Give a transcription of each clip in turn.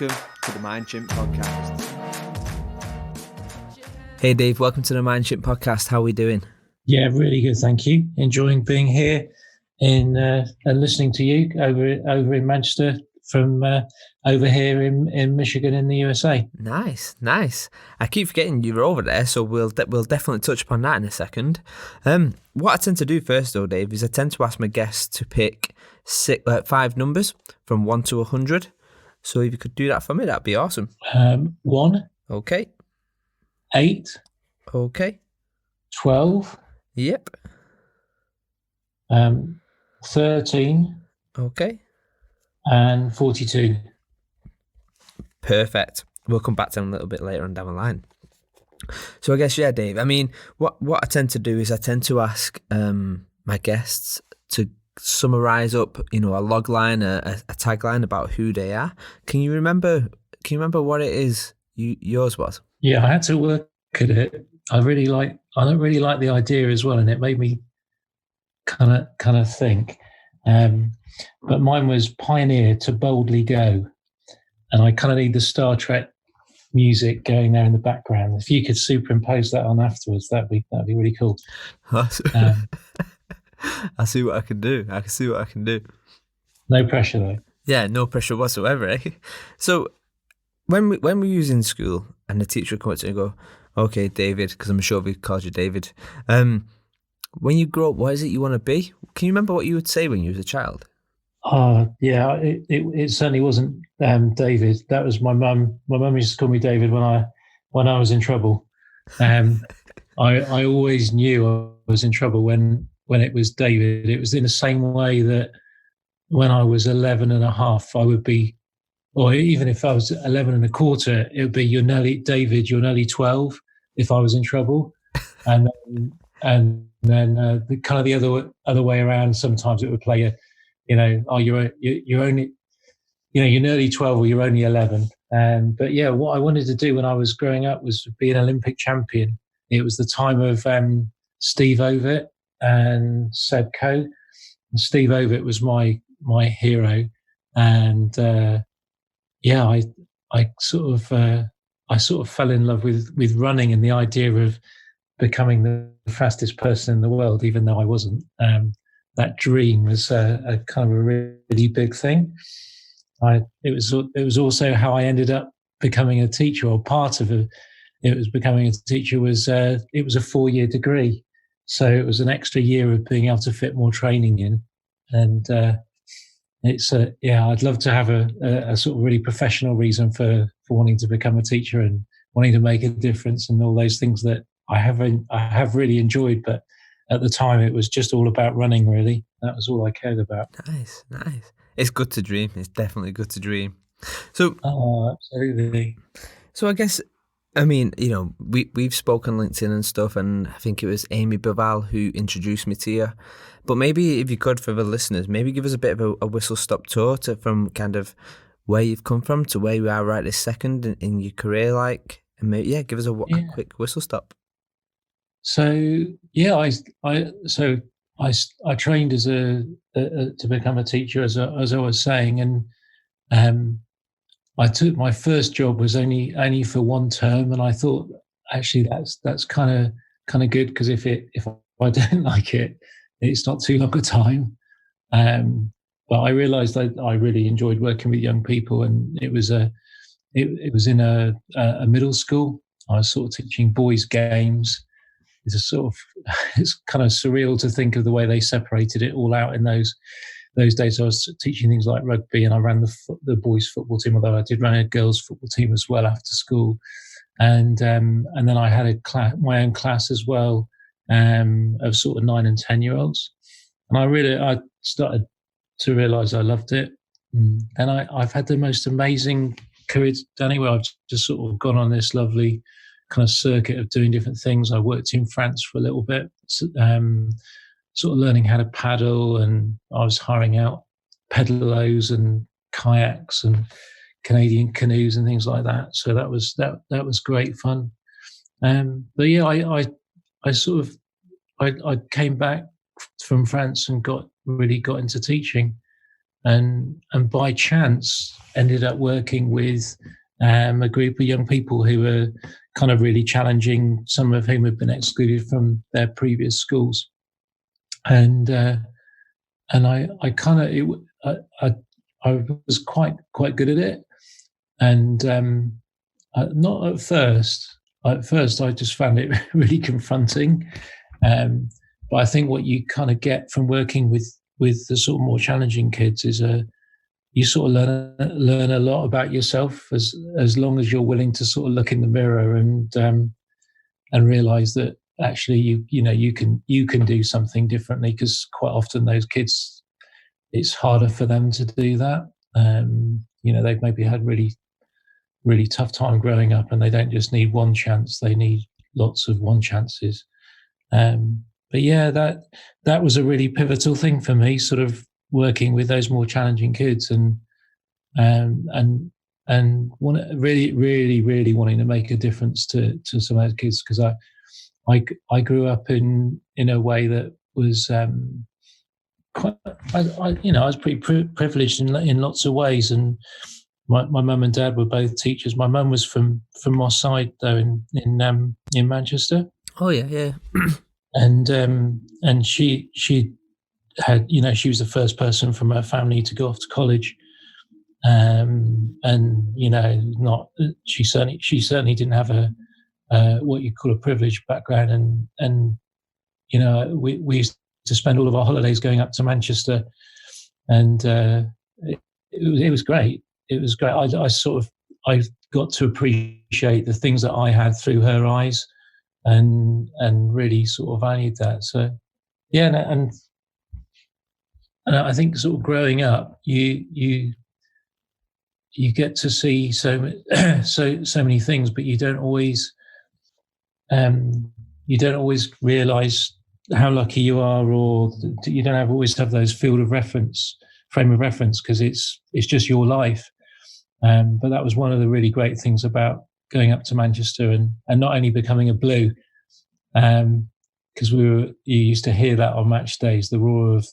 welcome to the Mind Chimp Podcast. Hey Dave, welcome to the Mind Chimp Podcast. How are we doing? Yeah, really good, thank you. Enjoying being here and listening to you over in Manchester from over here in Michigan in the USA. Nice. I keep forgetting you were over there, so we'll definitely touch upon that in a second. What I tend to do first, though, Dave, is I tend to ask my guests to pick 5 numbers from 1 to 100. So if you could do that for me, that'd be awesome. 1. Okay. 8. Okay. 12. Yep. 13. Okay. And 42. Perfect. We'll come back to them a little bit later on down the line. So I guess, yeah, Dave, I mean, what I tend to do is I tend to ask my guests to summarize up, a log line, a tagline about who they are. Can you remember what it is yours was? Yeah, I had to work at it. I don't really like the idea as well, and it made me kind of think. But mine was pioneer to boldly go, and I kind of need the Star Trek music going there in the background. If you could superimpose that on afterwards, that'd be really cool. I see what I can do. No pressure though. Yeah, no pressure whatsoever. Eh? So when we were in school and the teacher would come up to you and go, "Okay, David," because I'm sure we called you David. When you grow up, what is it you want to be? Can you remember what you would say when you was a child? Yeah, it certainly wasn't David. That was my mum. My mum used to call me David when I was in trouble. I always knew I was in trouble when it was David. It was in the same way that when I was 11 and a half, I would be, or even if I was 11 and a quarter, it would be, "You're nearly David, you're nearly 12," if I was in trouble. And then the kind of the other way around, sometimes it would play you're only, you're nearly 12 or you're only 11. But yeah, what I wanted to do when I was growing up was be an Olympic champion. It was the time of Steve Ovett and Seb Coe. And Steve Ovett was my hero, and I sort of fell in love with running and the idea of becoming the fastest person in the world, even though I wasn't. That dream was a kind of a really big thing. It was also how I ended up becoming a teacher, or part of it. It was becoming a teacher was it was a 4-year degree, so it was an extra year of being able to fit more training in, and I'd love to have a sort of really professional reason for wanting to become a teacher and wanting to make a difference and all those things that I have really enjoyed, but at the time it was just all about running, really. That was all I cared about. Nice. It's good to dream. It's definitely good to dream. So, absolutely. So I guess, I mean, we've spoken LinkedIn and stuff, and I think it was Amy Baval who introduced me to you. But maybe if you could, for the listeners, maybe give us a bit of a whistle-stop tour from kind of where you've come from to where you are right this second in your career, and maybe, give us a quick whistle-stop. So yeah, I trained as to become a teacher, as I was saying, and I took my first job was only for 1 term, and I thought actually that's kind of good, because if I don't like it, it's not too long a time. But I realised I really enjoyed working with young people, and it was in a middle school. I was sort of teaching boys games. It's kind of surreal to think of the way they separated it all out in those days. I was teaching things like rugby, and I ran the boys' football team, although I did run a girls' football team as well after school. And then I had my own class as well, of sort of 9 and 10-year-olds. And I started to realise I loved it. And I've had the most amazing career, Danny, where I've just sort of gone on this lovely kind of circuit of doing different things. I worked in France for a little bit, sort of learning how to paddle, and I was hiring out pedalos and kayaks and Canadian canoes and things like that. So that was great fun. But yeah, I came back from France and got into teaching, and by chance ended up working with a group of young people who were kind of really challenging, some of whom had been excluded from their previous schools. And I kind of I was quite good at it, and not at first. At first, I just found it really confronting. But I think what you kind of get from working with the sort of more challenging kids is you sort of learn a lot about yourself as long as you're willing to sort of look in the mirror and realize that actually you can do something differently, because quite often those kids, it's harder for them to do that. They've maybe had really tough time growing up, and they don't just need one chance, they need lots of one chances. But yeah, that was a really pivotal thing for me, sort of working with those more challenging kids, and really wanting to make a difference to some of those kids, because I grew up in a way that was quite, I was pretty privileged in lots of ways, and my mum and dad were both teachers. My mum was from Moss Side, though, in Manchester. Oh yeah. And she had, she was the first person from her family to go off to college. And she certainly didn't have a what you call a privileged background, and we used to spend all of our holidays going up to Manchester, and it was great. It was great. I got to appreciate the things that I had through her eyes, and really sort of valued that. So yeah, and I think sort of growing up, you get to see so many things, but you don't always realize how lucky you are, or you don't always have those frame of reference, because it's just your life. But that was one of the really great things about going up to Manchester, and not only becoming a Blue, because you used to hear that on match days, the roar of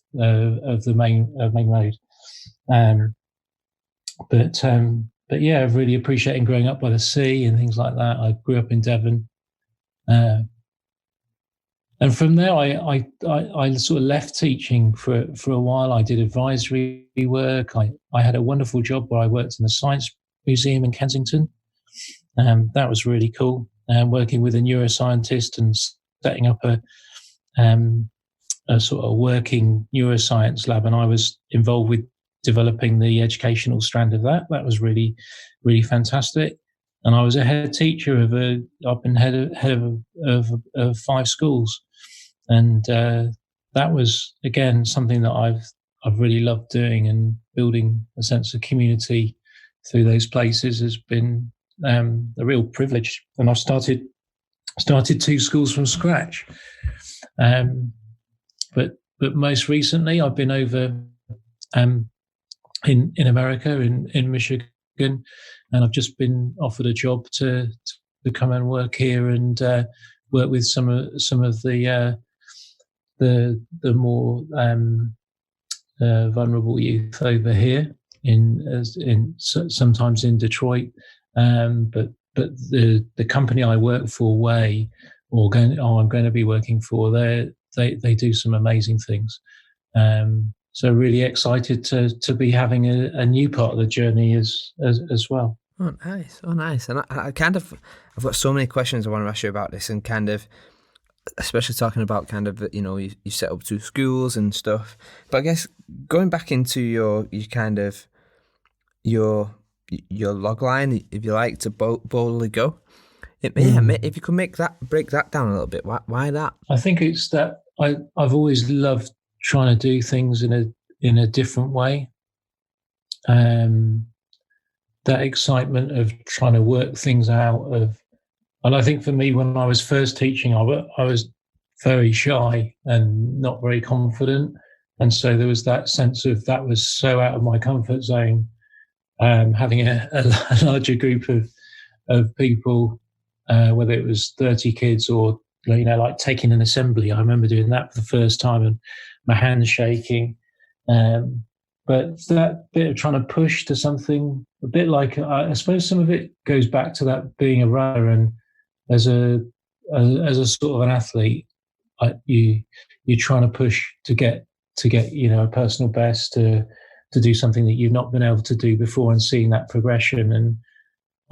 the main road. But yeah, really appreciating growing up by the sea and things like that. I grew up in Devon, and from there I sort of left teaching for a while. I did advisory work. I had a wonderful job where I worked in the Science Museum in Kensington. That was really cool. Working with a neuroscientist and setting up a sort of working neuroscience lab, and I was involved with developing the educational strand of that. That was really, really fantastic. And I was a head teacher I've been head of 5 schools, and that was again something that I've really loved doing, and building a sense of community through those places has been a real privilege. And I've started 2 schools from scratch. But most recently, I've been over in America, in Michigan, and I've just been offered a job to come and work here and work with some of the more vulnerable youth over here, sometimes in Detroit, but the company I work for, I'm going to be working for, they do some amazing things. So really excited to be having a new part of the journey as well. Oh, nice. And I kind of, I've got so many questions I want to ask you about this, and kind of, especially talking about kind of, you set up 2 schools and stuff. But I guess going back into your log line, if you like, to boldly go. If you could break that down a little bit, why that? I think it's that I've always loved trying to do things in a different way. That excitement of trying to work things out and I think for me, when I was first teaching, I was very shy and not very confident, and so there was that sense of that was so out of my comfort zone. Having a larger group of people, whether it was 30 kids or like taking an assembly. I remember doing that for the first time and my hands shaking. but it's that bit of trying to push to something a bit like, I suppose some of it goes back to that being a runner, and as a sort of an athlete, you're trying to push to get a personal best, to do something that you've not been able to do before, and seeing that progression. And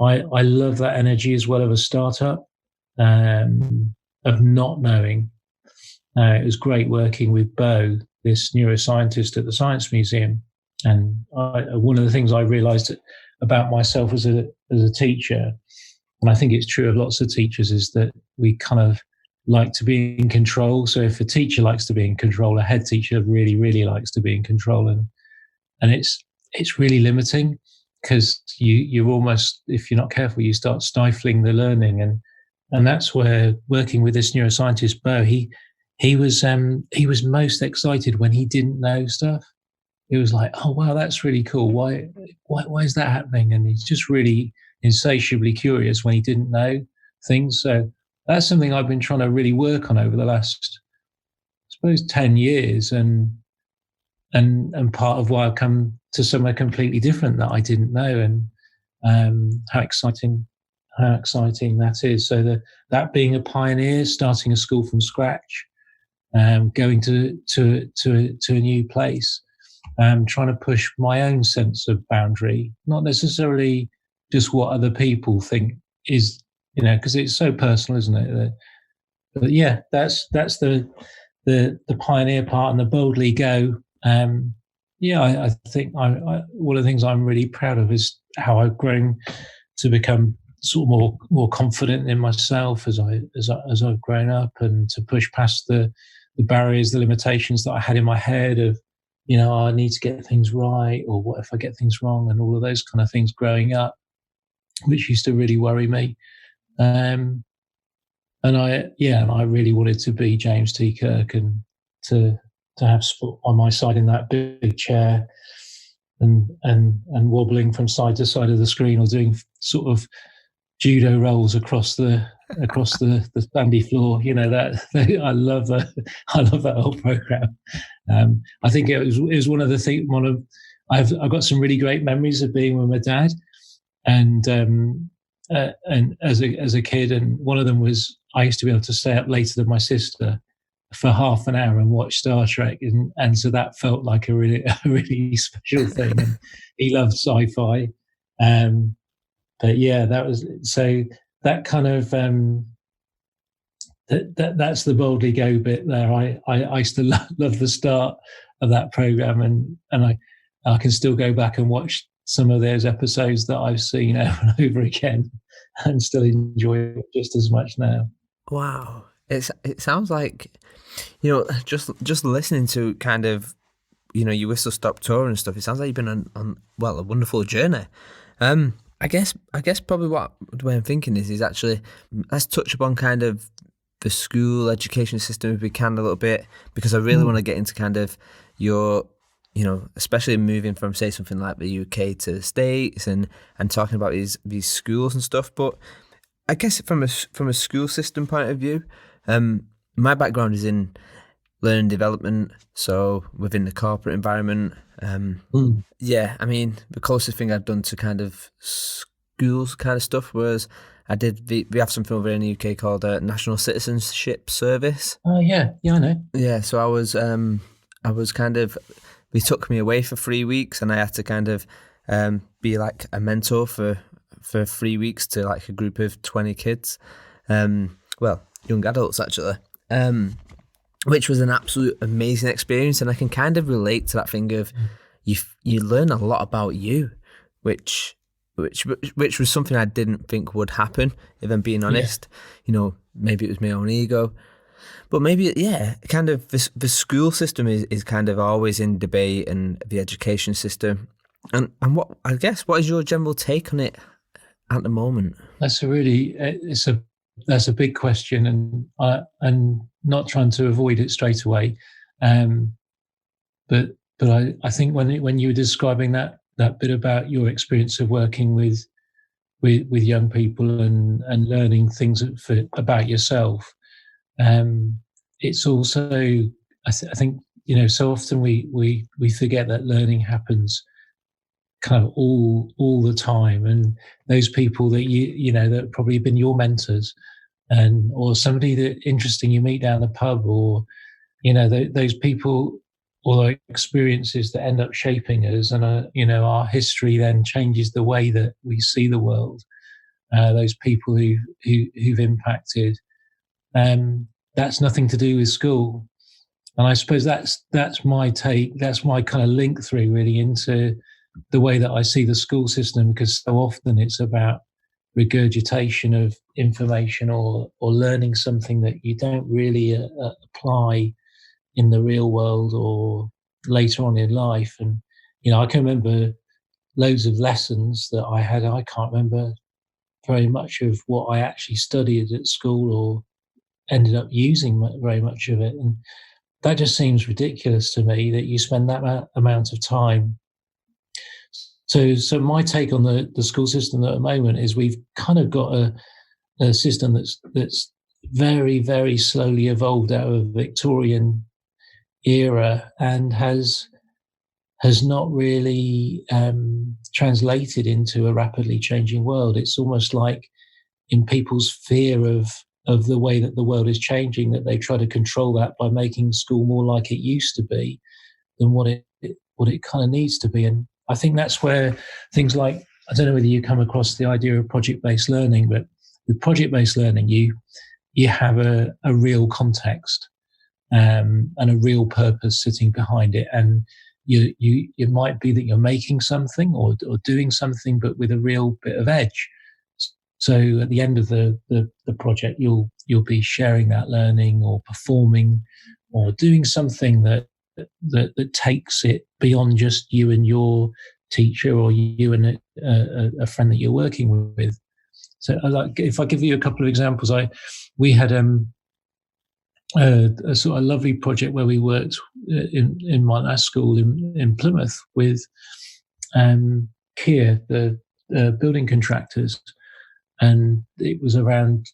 I love that energy as well of a startup, of not knowing. It was great working with Bo, this neuroscientist at the Science Museum. And one of the things I realized about myself as a teacher, and I think it's true of lots of teachers, is that we kind of like to be in control. So if a teacher likes to be in control, a head teacher really, really likes to be in control. And it's really limiting, because you almost, if you're not careful, you start stifling the learning. And that's where working with this neuroscientist, Bo, he was most excited when he didn't know stuff. It was like, oh wow, that's really cool. Why is that happening? And he's just really insatiably curious when he didn't know things. So that's something I've been trying to really work on over the last, I suppose, 10 years, and part of why I've come to somewhere completely different that I didn't know, and how exciting that is. So that being a pioneer, starting a school from scratch, going to a new place, trying to push my own sense of boundary, not necessarily just what other people think is, because it's so personal, isn't it? But yeah, that's the pioneer part, and the boldly go. Yeah, I think one of the things I'm really proud of is how I've grown to become sort of more confident in myself as I've grown up, and to push past the barriers, the limitations that I had in my head of, I need to get things right, or what if I get things wrong, and all of those kind of things growing up, which used to really worry me. And I really wanted to be James T. Kirk, and to have sport on my side in that big chair, and wobbling from side to side of the screen, or doing sort of judo rolls across the sandy floor. I love that. I love that whole program. I think it was one of the things. I've got some really great memories of being with my dad, and as a kid, and one of them was I used to be able to stay up later than my sister for half an hour and watch Star Trek, and so that felt like a really special thing. And he loved sci-fi, but yeah, that was so that kind of that's the boldly go bit there. I used to love the start of that program, and I can still go back and watch some of those episodes that I've seen over and over again, and still enjoy it just as much now. Wow, it sounds like, just listening to kind of, your whistle stop tour and stuff. It sounds like you've been on a wonderful journey. I guess probably the way I'm thinking is actually, let's touch upon kind of the school education system if we can a little bit, because I really want to get into kind of your, especially moving from, say, something like the UK to the States, and talking about these schools and stuff. But I guess from a school system point of view, my background is in learning development, so within the corporate environment. Yeah, I mean, the closest thing I've done to kind of schools kind of stuff was we have something over in the UK called National Citizenship Service. Oh yeah, I know. Yeah, so I was kind of, they took me away for 3 weeks, and I had to kind of be like a mentor for 3 weeks to like a group of 20 kids, young adults actually, which was an absolute amazing experience. And I can kind of relate to that thing of you learn a lot about you, which was something I didn't think would happen, if I'm being honest. Yeah. Maybe it was my own ego, but maybe, yeah, kind of the school system is kind of always in debate, and the education system. And what is your general take on it at the moment? That's that's a big question, and not trying to avoid it straight away. But I think when you were describing that bit about your experience of working with young people and learning things about yourself, it's also, I think so often we forget that learning happens kind of all the time, and those people that that have probably been your mentors, and or somebody that interesting you meet down the pub, or those people or experiences that end up shaping us, and our history then changes the way that we see the world. Those people who've impacted. That's nothing to do with school, and I suppose that's my take. That's my kind of link through really into the way that I see the school system, because so often it's about regurgitation of information, or learning something that you don't really apply in the real world or later on in life. And I can remember loads of lessons that I had. I can't remember very much of what I actually studied at school or ended up using very much of it. And that just seems ridiculous to me, that you spend that amount of time. So my take on the school system at the moment is we've kind of got a system that's very, very slowly evolved out of Victorian era, and has not really translated into a rapidly changing world. It's almost like, in people's fear of the way that the world is changing, that they try to control that by making school more like it used to be than what it kind of needs to be. And I think that's where things like, I don't know whether you come across the idea of project-based learning, but with project-based learning, you have a real context and a real purpose sitting behind it. And it might be that you're making something or doing something, but with a real bit of edge. So at the end of the project, you'll be sharing that learning, or performing, or doing something that takes it beyond just you and your teacher, or you and a friend that you're working with. So if I give you a couple of examples, we had a sort of lovely project where we worked in my last school in Plymouth with Kier, the building contractors, and it was around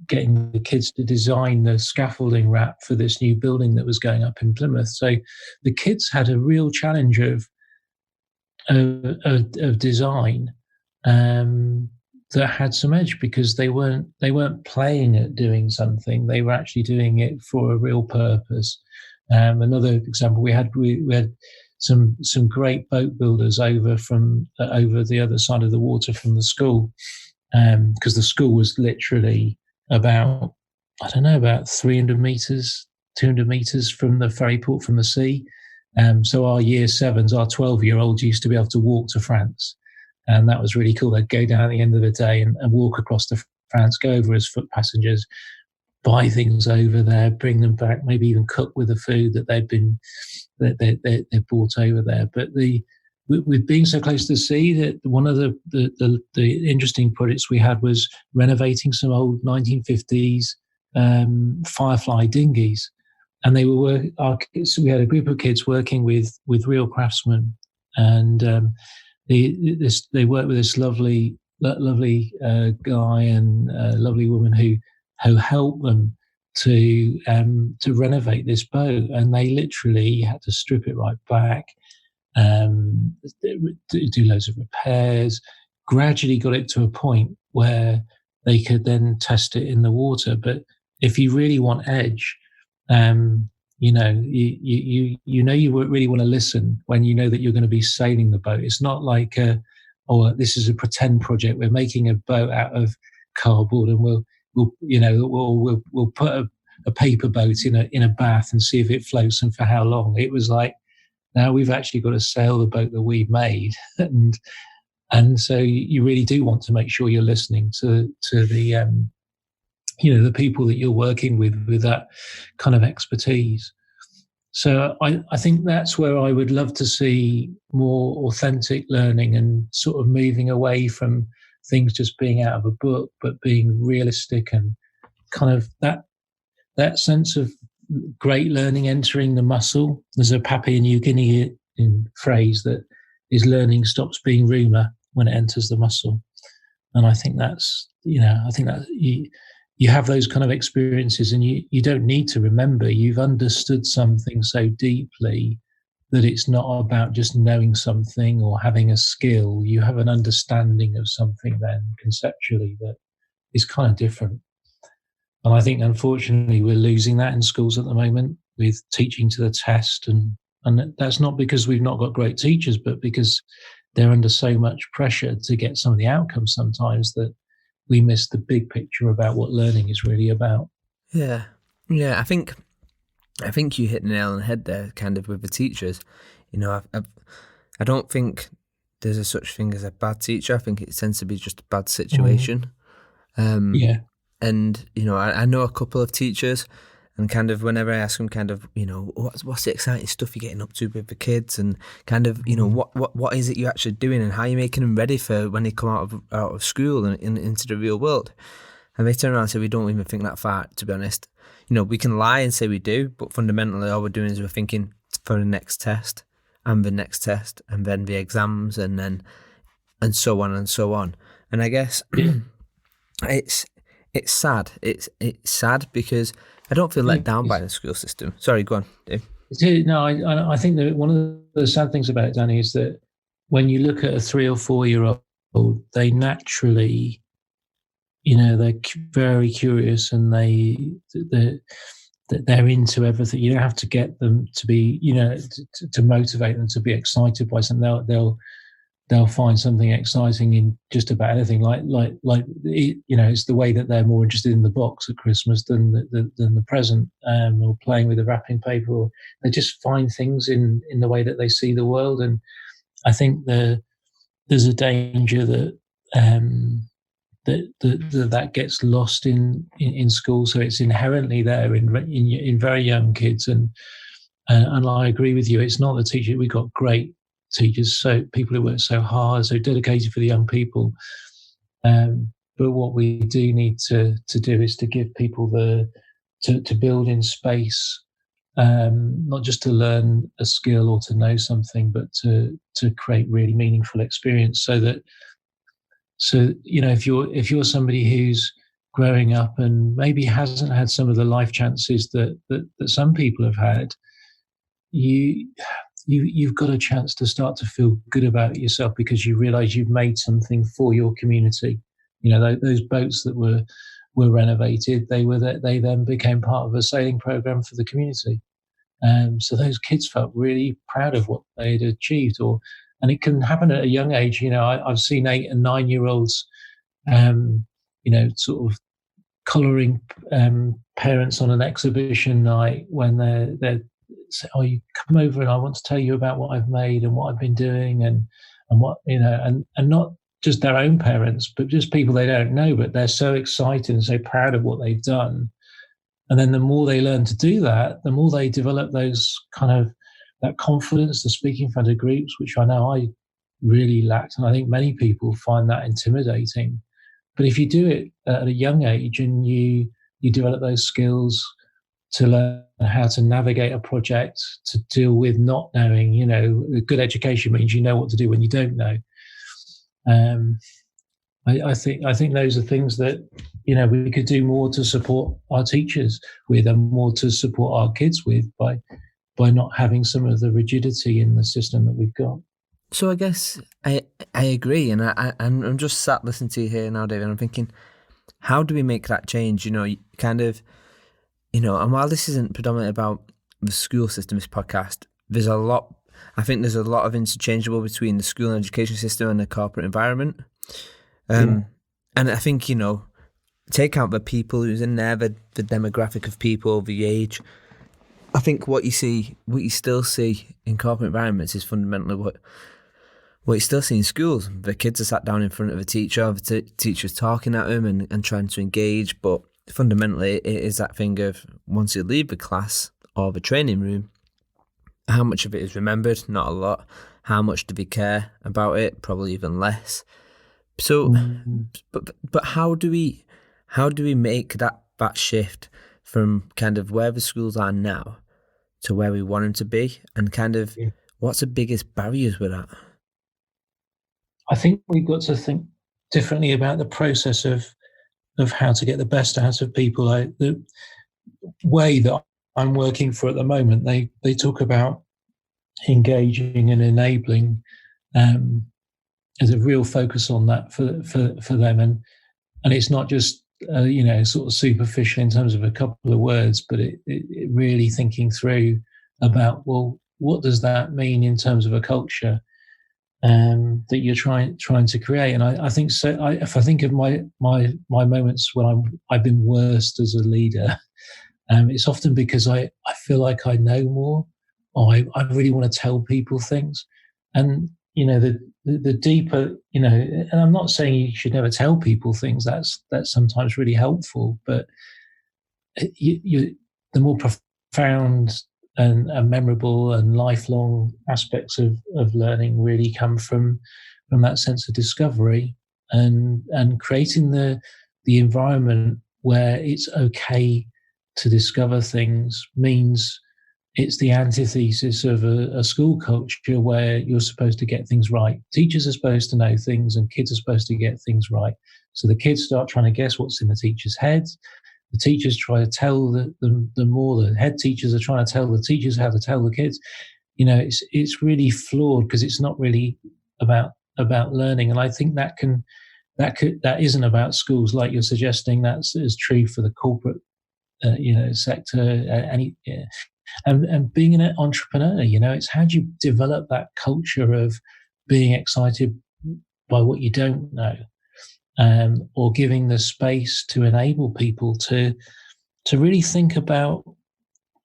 getting the kids to design the scaffolding wrap for this new building that was going up in Plymouth. So the kids had a real challenge of design that had some edge, because they weren't playing at doing something; they were actually doing it for a real purpose. Another example, we had some great boat builders over from over the other side of the water from the school, because the school was literally about 300 meters, 200 meters from the ferry port, from the sea. So our year sevens, our 12-year-olds used to be able to walk to France. And that was really cool. They'd go down at the end of the day and walk across to France, go over as foot passengers, buy things over there, bring them back, maybe even cook with the food that they brought over there. But with being so close to the sea, that one of the interesting projects we had was renovating some old 1950s Firefly dinghies, and we had a group of kids working with real craftsmen, and they worked with this lovely guy and lovely woman who helped them to renovate this boat, and they literally had to strip it right back, do loads of repairs, gradually got it to a point where they could then test it in the water. But if you really want edge, you really want to listen when you know that you're going to be sailing the boat. It's not like this is a pretend project. We're making a boat out of cardboard, and we'll put a paper boat in a bath and see if it floats and for how long. It was like, now we've actually got to sail the boat that we've made, and so you really do want to make sure you're listening to the the people that you're working with that kind of expertise. So I think that's where I would love to see more authentic learning, and sort of moving away from things just being out of a book, but being realistic, and kind of that sense of great learning entering the muscle. There's a Papua New Guinea phrase that is, learning stops being rumour when it enters the muscle. And I think that's, you have those kind of experiences, and you don't need to remember. You've understood something so deeply that it's not about just knowing something or having a skill. You have an understanding of something then conceptually that is kind of different. And I think, unfortunately, we're losing that in schools at the moment with teaching to the test. And that's not because we've not got great teachers, but because they're under so much pressure to get some of the outcomes sometimes that we miss the big picture about what learning is really about. Yeah, yeah. I think you hit the nail on the head there, kind of with the teachers. You know, I don't think there's a such thing as a bad teacher. I think it tends to be just a bad situation. Yeah. And you know, I know a couple of teachers, and kind of whenever I ask them, kind of, you know, what's the exciting stuff you're getting up to with the kids, and kind of, you know, what is it you're actually doing, and how are you making them ready for when they come out of school and into the real world. And they turn around and say, we don't even think that far, to be honest. You know, we can lie and say we do, but fundamentally all we're doing is we're thinking for the next test and the next test and then the exams and so on and so on. And I guess Yeah. it's sad. It's sad because I don't feel let down by the school system. Sorry, go on, Dave. No, I think that one of the sad things about it, Danny, is that when you look at a 3 or 4 year old, they naturally, they're very curious, and they're into everything. You don't have to get them to be, to motivate them to be excited by something. They'll find something exciting in just about anything. It's the way that they're more interested in the box at Christmas than the present, or playing with the wrapping paper. Or they just find things in the way that they see the world. And I think there's a danger that that gets lost in school. So it's inherently there in very young kids. And I agree with you. It's not the teacher. We've got great teachers, so people who work so hard, so dedicated for the young people. But what we do need to do is to give people to build in space, not just to learn a skill or to know something, but to create really meaningful experience. So if you're somebody who's growing up and maybe hasn't had some of the life chances that some people have had, you've got a chance to start to feel good about yourself because you realize you've made something for your community. Those boats that were renovated, they then became part of a sailing program for the community. So those kids felt really proud of what they had achieved. And it can happen at a young age. I've seen 8 and 9 year olds, sort of colouring parents on an exhibition night when they're say, "Oh, you come over and I want to tell you about what I've made and what I've been doing and what and not just their own parents, but just people they don't know, but they're so excited and so proud of what they've done. And then the more they learn to do that, the more they develop those kind of that confidence to speak in front of groups, which I know I really lacked, and I think many people find that intimidating. But if you do it at a young age and you develop those skills to learn how to navigate a project, to deal with not knowing, a good education means you know what to do when you don't know. I think those are things that we could do more to support our teachers with, and more to support our kids with by not having some of the rigidity in the system that we've got. So I guess I agree, and I'm just sat listening to you here now, David. And I'm thinking, how do we make that change? Kind of, and while this isn't predominantly about the school system, this podcast, I think there's a lot of interchangeable between the school and education system and the corporate environment. And I think, take out the people who's in there, the demographic of people, the age. I think what you still see in corporate environments is fundamentally what you still see in schools. The kids are sat down in front of a teacher, the teacher's talking at them and trying to engage, but fundamentally it is that thing of once you leave the class or the training room, how much of it is remembered? Not a lot. How much do they care about it? Probably even less. So, but how do we make that shift from kind of where the schools are now to where we want them to be, and kind of what's the biggest barriers with that? I think we've got to think differently about the process of of how to get the best out of people. The way that I'm working for at the moment, they talk about engaging and enabling. There's a real focus on that for them, and it's not just sort of superficial in terms of a couple of words, but it really thinking through about, well, what does that mean in terms of a culture that you're trying to create? And I think so. If I think of my moments when I've been worst as a leader, it's often because I feel like I know more, or I really want to tell people things. And the deeper, and I'm not saying you should never tell people things. That's sometimes really helpful, but the more profound and memorable and lifelong aspects of learning really come from that sense of discovery and creating the environment where it's okay to discover things. Means it's the antithesis of a school culture where you're supposed to get things right. Teachers are supposed to know things and kids are supposed to get things right. So the kids start trying to guess what's in the teacher's heads. The teachers try to tell them more. The head teachers are trying to tell the teachers how to tell the kids. It's really flawed because it's not really about learning. And I think that isn't about schools like you're suggesting. That's is true for the corporate sector. And being an entrepreneur, it's how do you develop that culture of being excited by what you don't know, or giving the space to enable people to really think about,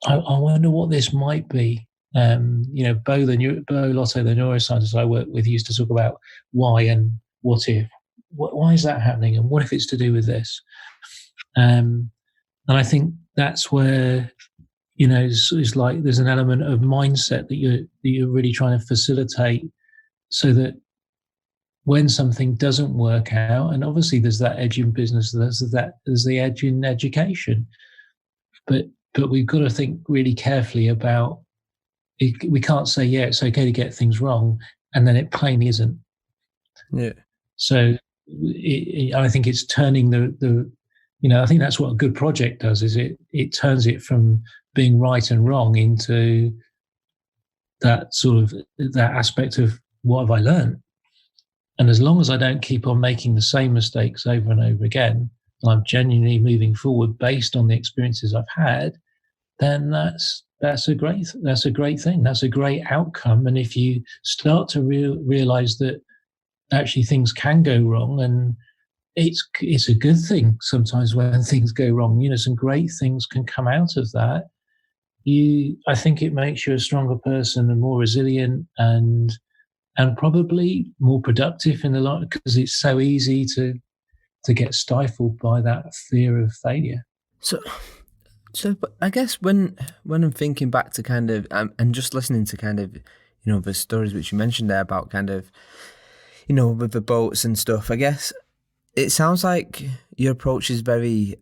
I wonder what this might be. Bo Lotto, the neuroscientist I work with, used to talk about why and what if. Why is that happening, and what if it's to do with this? And I think that's where it's like there's an element of mindset that you're really trying to facilitate, so that when something doesn't work out, and obviously there's that edge in business, there's the edge in education, but we've got to think really carefully about it. We can't say, yeah, it's okay to get things wrong, and then it plainly isn't. Yeah. So I think it's turning I think that's what a good project does, is it turns it from being right and wrong into that sort of that aspect of what have I learned? And as long as I don't keep on making the same mistakes over and over again, and I'm genuinely moving forward based on the experiences I've had, then that's a great thing. That's a great outcome. And if you start to realize that actually things can go wrong, and it's a good thing sometimes when things go wrong, some great things can come out of that. I think it makes you a stronger person and more resilient and probably more productive in the life, because it's so easy to get stifled by that fear of failure. So but I guess when I'm thinking back to kind of and just listening to kind of the stories which you mentioned there about kind of with the boats and stuff, I guess it sounds like your approach is very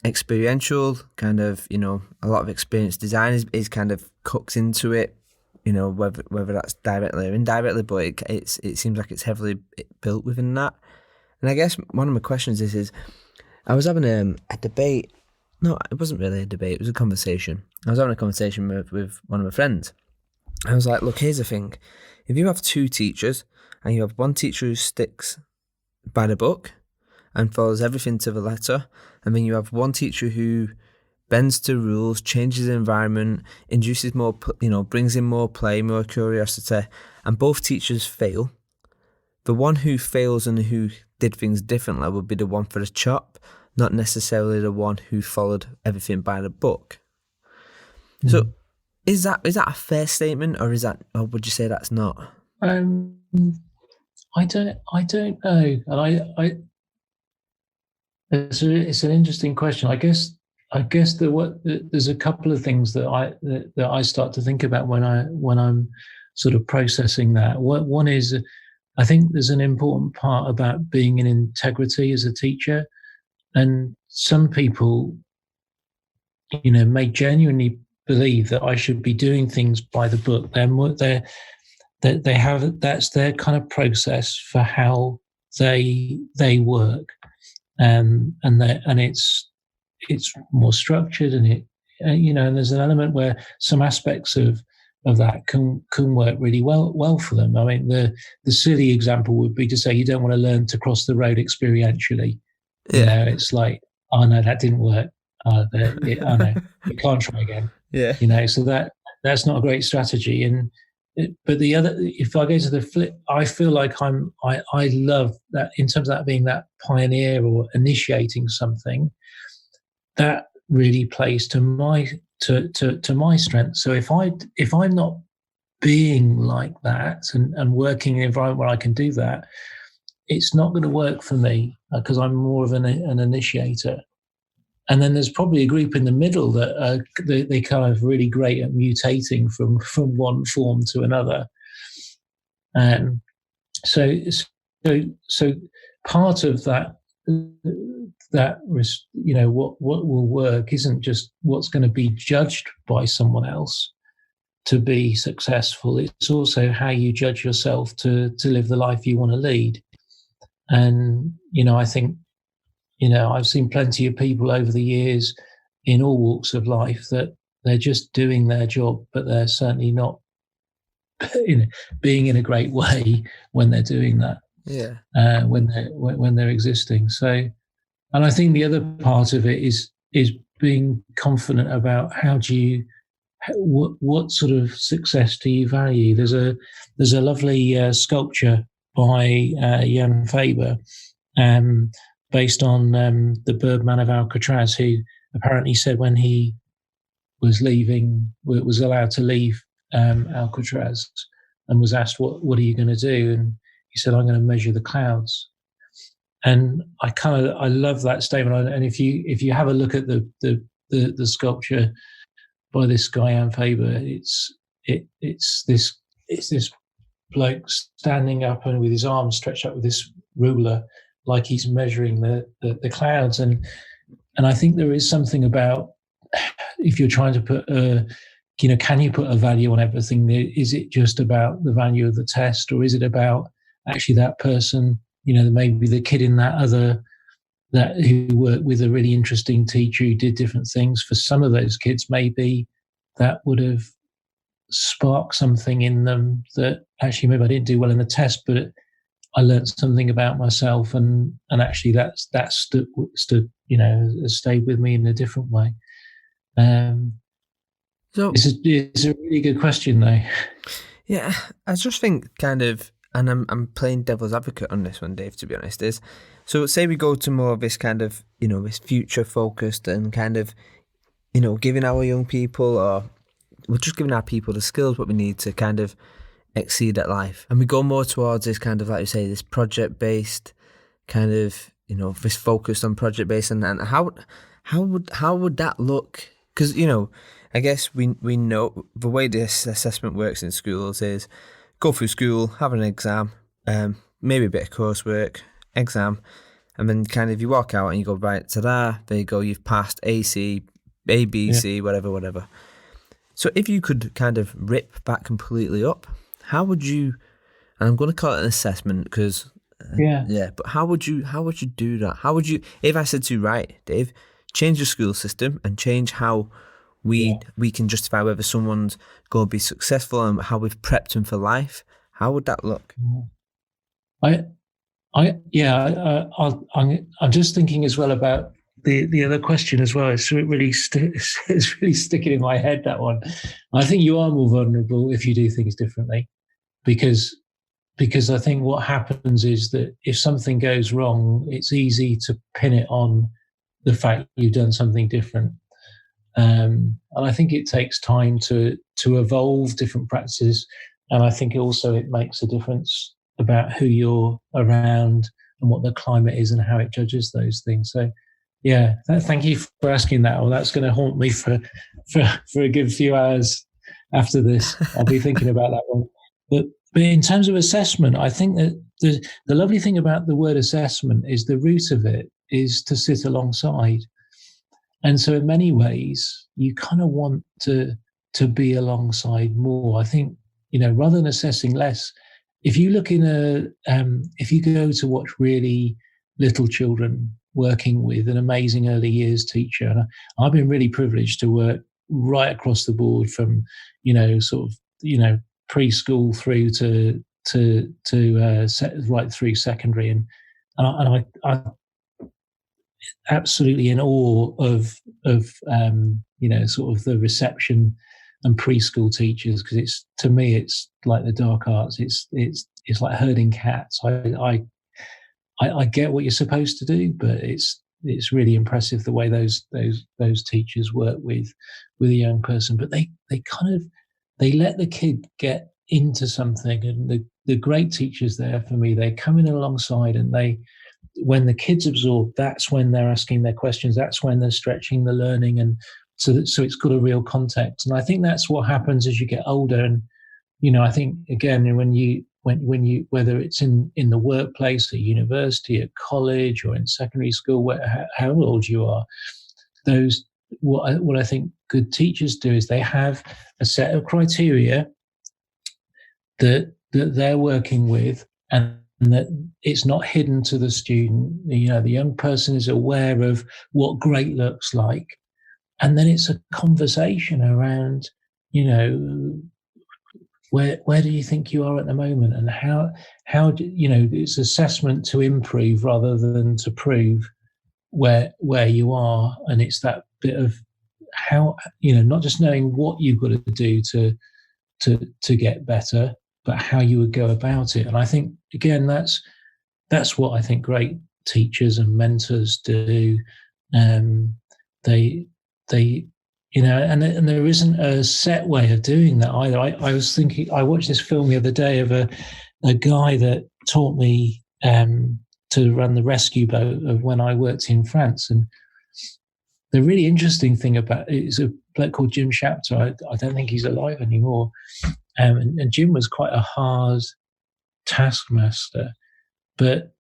experiential, kind of, a lot of experience design is kind of cooked into it, whether that's directly or indirectly, but it seems like it's heavily built within that. And I guess one of my questions is I was having a debate. No, it wasn't really a debate, it was a conversation. I was having a conversation with one of my friends. I was like, look, here's the thing. If you have two teachers and you have one teacher who sticks by the book and follows everything to the letter, and then you have one teacher who bends to rules, changes the environment, induces more, brings in more play, more curiosity, and both teachers fail, the one who fails and who did things differently would be the one for the chop, not necessarily the one who followed everything by the book. Mm. So is that a fair statement, or would you say that's not? I don't know, and it's an interesting question. I guess there's a couple of things that I start to think about when I'm sort of processing that. One is, I think there's an important part about being in integrity as a teacher, and some people, may genuinely believe that I should be doing things by the book. They have, that's their kind of process for how they work. and it's more structured, and and there's an element where some aspects of that can work really well for them. I mean, the silly example would be to say you don't want to learn to cross the road experientially. Yeah. It's like, oh no, that didn't work. Oh no, you can't try again. Yeah. So that's not a great strategy. But the other, if I go to the flip, I feel like I love that in terms of that being that pioneer or initiating something that really plays to my strength. So if I'm not being like that and working in an environment where I can do that, it's not going to work for me because I'm more of an initiator. And then there's probably a group in the middle that they kind of really great at mutating from one form to another. And so part of that what will work isn't just what's going to be judged by someone else to be successful. It's also how you judge yourself to live the life you want to lead. And I think I've seen plenty of people over the years in all walks of life that they're just doing their job, but they're certainly not being in a great way when they're doing that. Yeah. When they're existing. So, and I think the other part of it is being confident about what sort of success do you value. There's a lovely sculpture by Jan Faber, based on the Birdman of Alcatraz, who apparently said when he was allowed to leave Alcatraz, and was asked, what are you going to do? And he said, I'm going to measure the clouds. And I love that statement. And if you have a look at the sculpture by this guy Jan Faber, it's this bloke standing up and with his arms stretched up with this ruler, like he's measuring the clouds. And I think there is something about, if you're trying to put can you put a value on everything? Is it just about the value of the test, or is it about actually that person, maybe the kid in who worked with a really interesting teacher who did different things? For some of those kids, maybe that would have sparked something in them that actually maybe I didn't do well in the test, but I learned something about myself, and actually that stood has stayed with me in a different way. So it's a really good question, though. Yeah, I just think kind of, and I'm playing devil's advocate on this one, Dave, to be honest, is, so say we go to more of this kind of, this future focused and kind of, giving our young people, or we're just giving our people the skills what we need to kind of exceed at life. And we go more towards this kind of, like you say, this project based kind of, this focused on project based, and how would that look? Because, I guess we know the way this assessment works in schools is go through school, have an exam, maybe a bit of coursework, exam, and then kind of you walk out and you go, right, ta-da, there you go, you've passed A, B, C, whatever. So if you could kind of rip that completely up, how would you, and I'm going to call it an assessment because, but how would you do that? How would you, if I said to you, right, Dave, change the school system and change how we can justify whether someone's going to be successful and how we've prepped them for life, how would that look? I'm just thinking as well about the other question as well. It's really sticking in my head, that one. I think you are more vulnerable if you do things differently, because I think what happens is that if something goes wrong, it's easy to pin it on the fact you've done something different. And I think it takes time to evolve different practices. And I think also it makes a difference about who you're around and what the climate is and how it judges those things. So, thank you for asking that. Well, that's going to haunt me for a good few hours after this. I'll be thinking about that one. But in terms of assessment, I think that the lovely thing about the word assessment is the root of it is to sit alongside. And so in many ways, you kind of want to be alongside more. I think, rather than assessing less, if you look if you go to watch really little children working with an amazing early years teacher. And I've been really privileged to work right across the board from, sort of, preschool through to right through secondary. And I'm absolutely in awe of sort of the reception and preschool teachers, because to me it's like the dark arts. It's like herding cats. I get what you're supposed to do, but it's really impressive the way those teachers work with a young person. But they let the kid get into something, and the great teachers there for me, they come in alongside, and when the kids absorb, that's when they're asking their questions. That's when they're stretching the learning, and so it's got a real context. And I think that's what happens as you get older. And I think again, when you whether it's in the workplace, at university, at college, or in secondary school, however old you are, what I think good teachers do is they have a set of criteria that they're working with, and that it's not hidden to the student. The young person is aware of what great looks like, and then it's a conversation around, where do you think you are at the moment, and how do, it's assessment to improve rather than to prove where you are. And it's that bit of how, not just knowing what you've got to do to get better, but how you would go about it. And I think again, that's what I think great teachers and mentors do. They and there isn't a set way of doing that either. I was thinking, I watched this film the other day of a guy that taught me to run the rescue boat of when I worked in France. And the really interesting thing about it is a bloke called Jim Shapter. I don't think he's alive anymore. And Jim was quite a hard taskmaster, but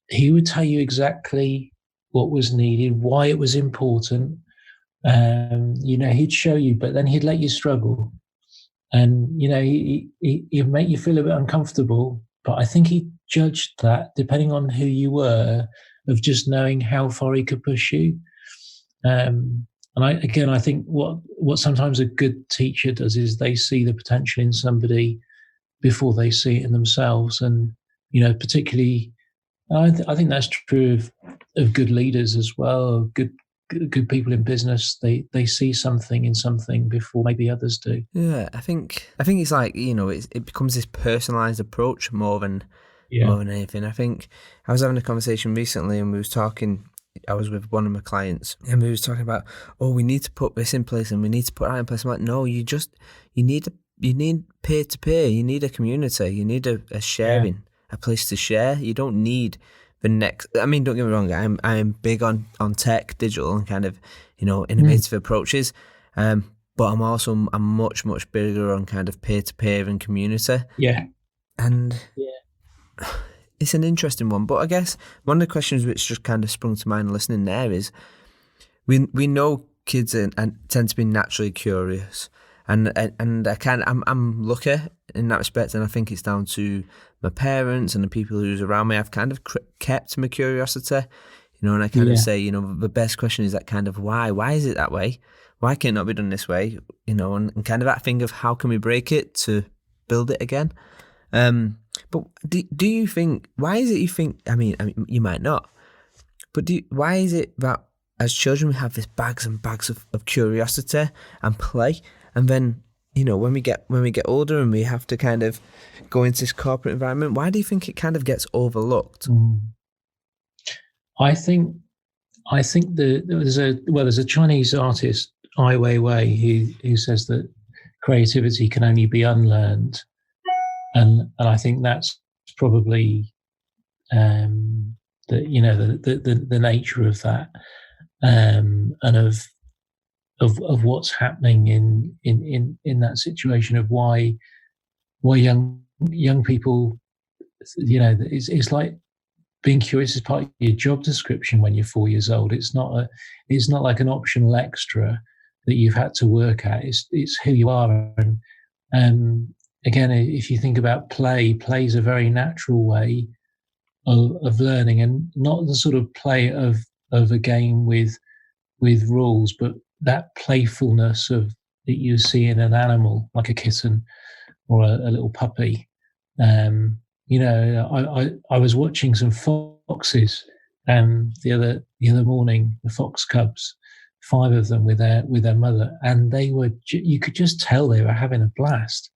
he would tell you exactly what was needed, why it was important. He'd show you, but then he'd let you struggle. And, he'd make you feel a bit uncomfortable. But I think he judged that, depending on who you were, of just knowing how far he could push you. And I think what sometimes a good teacher does is they see the potential in somebody before they see it in themselves. And, particularly, I think that's true of good leaders as well, good people in business. They see something in something before maybe others do. Yeah, I think it's like, it becomes this personalised approach more than anything. I think I was having a conversation recently, and I was with one of my clients, and we was talking about, we need to put this in place and we need to put that in place. I'm like, no, you need peer-to-peer, you need a community, you need a sharing, a place to share. You don't need the next. I mean, don't get me wrong, I'm big on tech, digital, and kind of, innovative approaches. But I'm much bigger on kind of peer-to-peer and community. Yeah. And it's an interesting one. But I guess one of the questions which just kind of sprung to mind listening there is, we know kids and tend to be naturally curious. And I'm lucky in that respect, and I think it's down to my parents and the people who's around me. I've kind of kept my curiosity, and I kind of say, the best question is that kind of why is it that way? Why can it not be done this way? And kind of that thing of how can we break it to build it again? But do you think, why is it you think, I mean you might not, but why is it that as children we have this bags and bags of curiosity and play, and then when we get older and we have to kind of go into this corporate environment, why do you think it kind of gets overlooked? I think there's a Chinese artist, Ai Weiwei, who says that creativity can only be unlearned, and I think that's probably the nature of that, and of what's happening in that situation, of why young people, it's like being curious is part of your job description when you're 4 years old. It's not like an optional extra that you've had to work at. It's who you are. And again, if you think about play is a very natural way of learning, and not the sort of play of of a game with rules, but that playfulness of that you see in an animal like a kitten or a little puppy. Um, I was watching some foxes the other morning, the fox cubs, 5 of them with their mother, and they were you could just tell they were having a blast,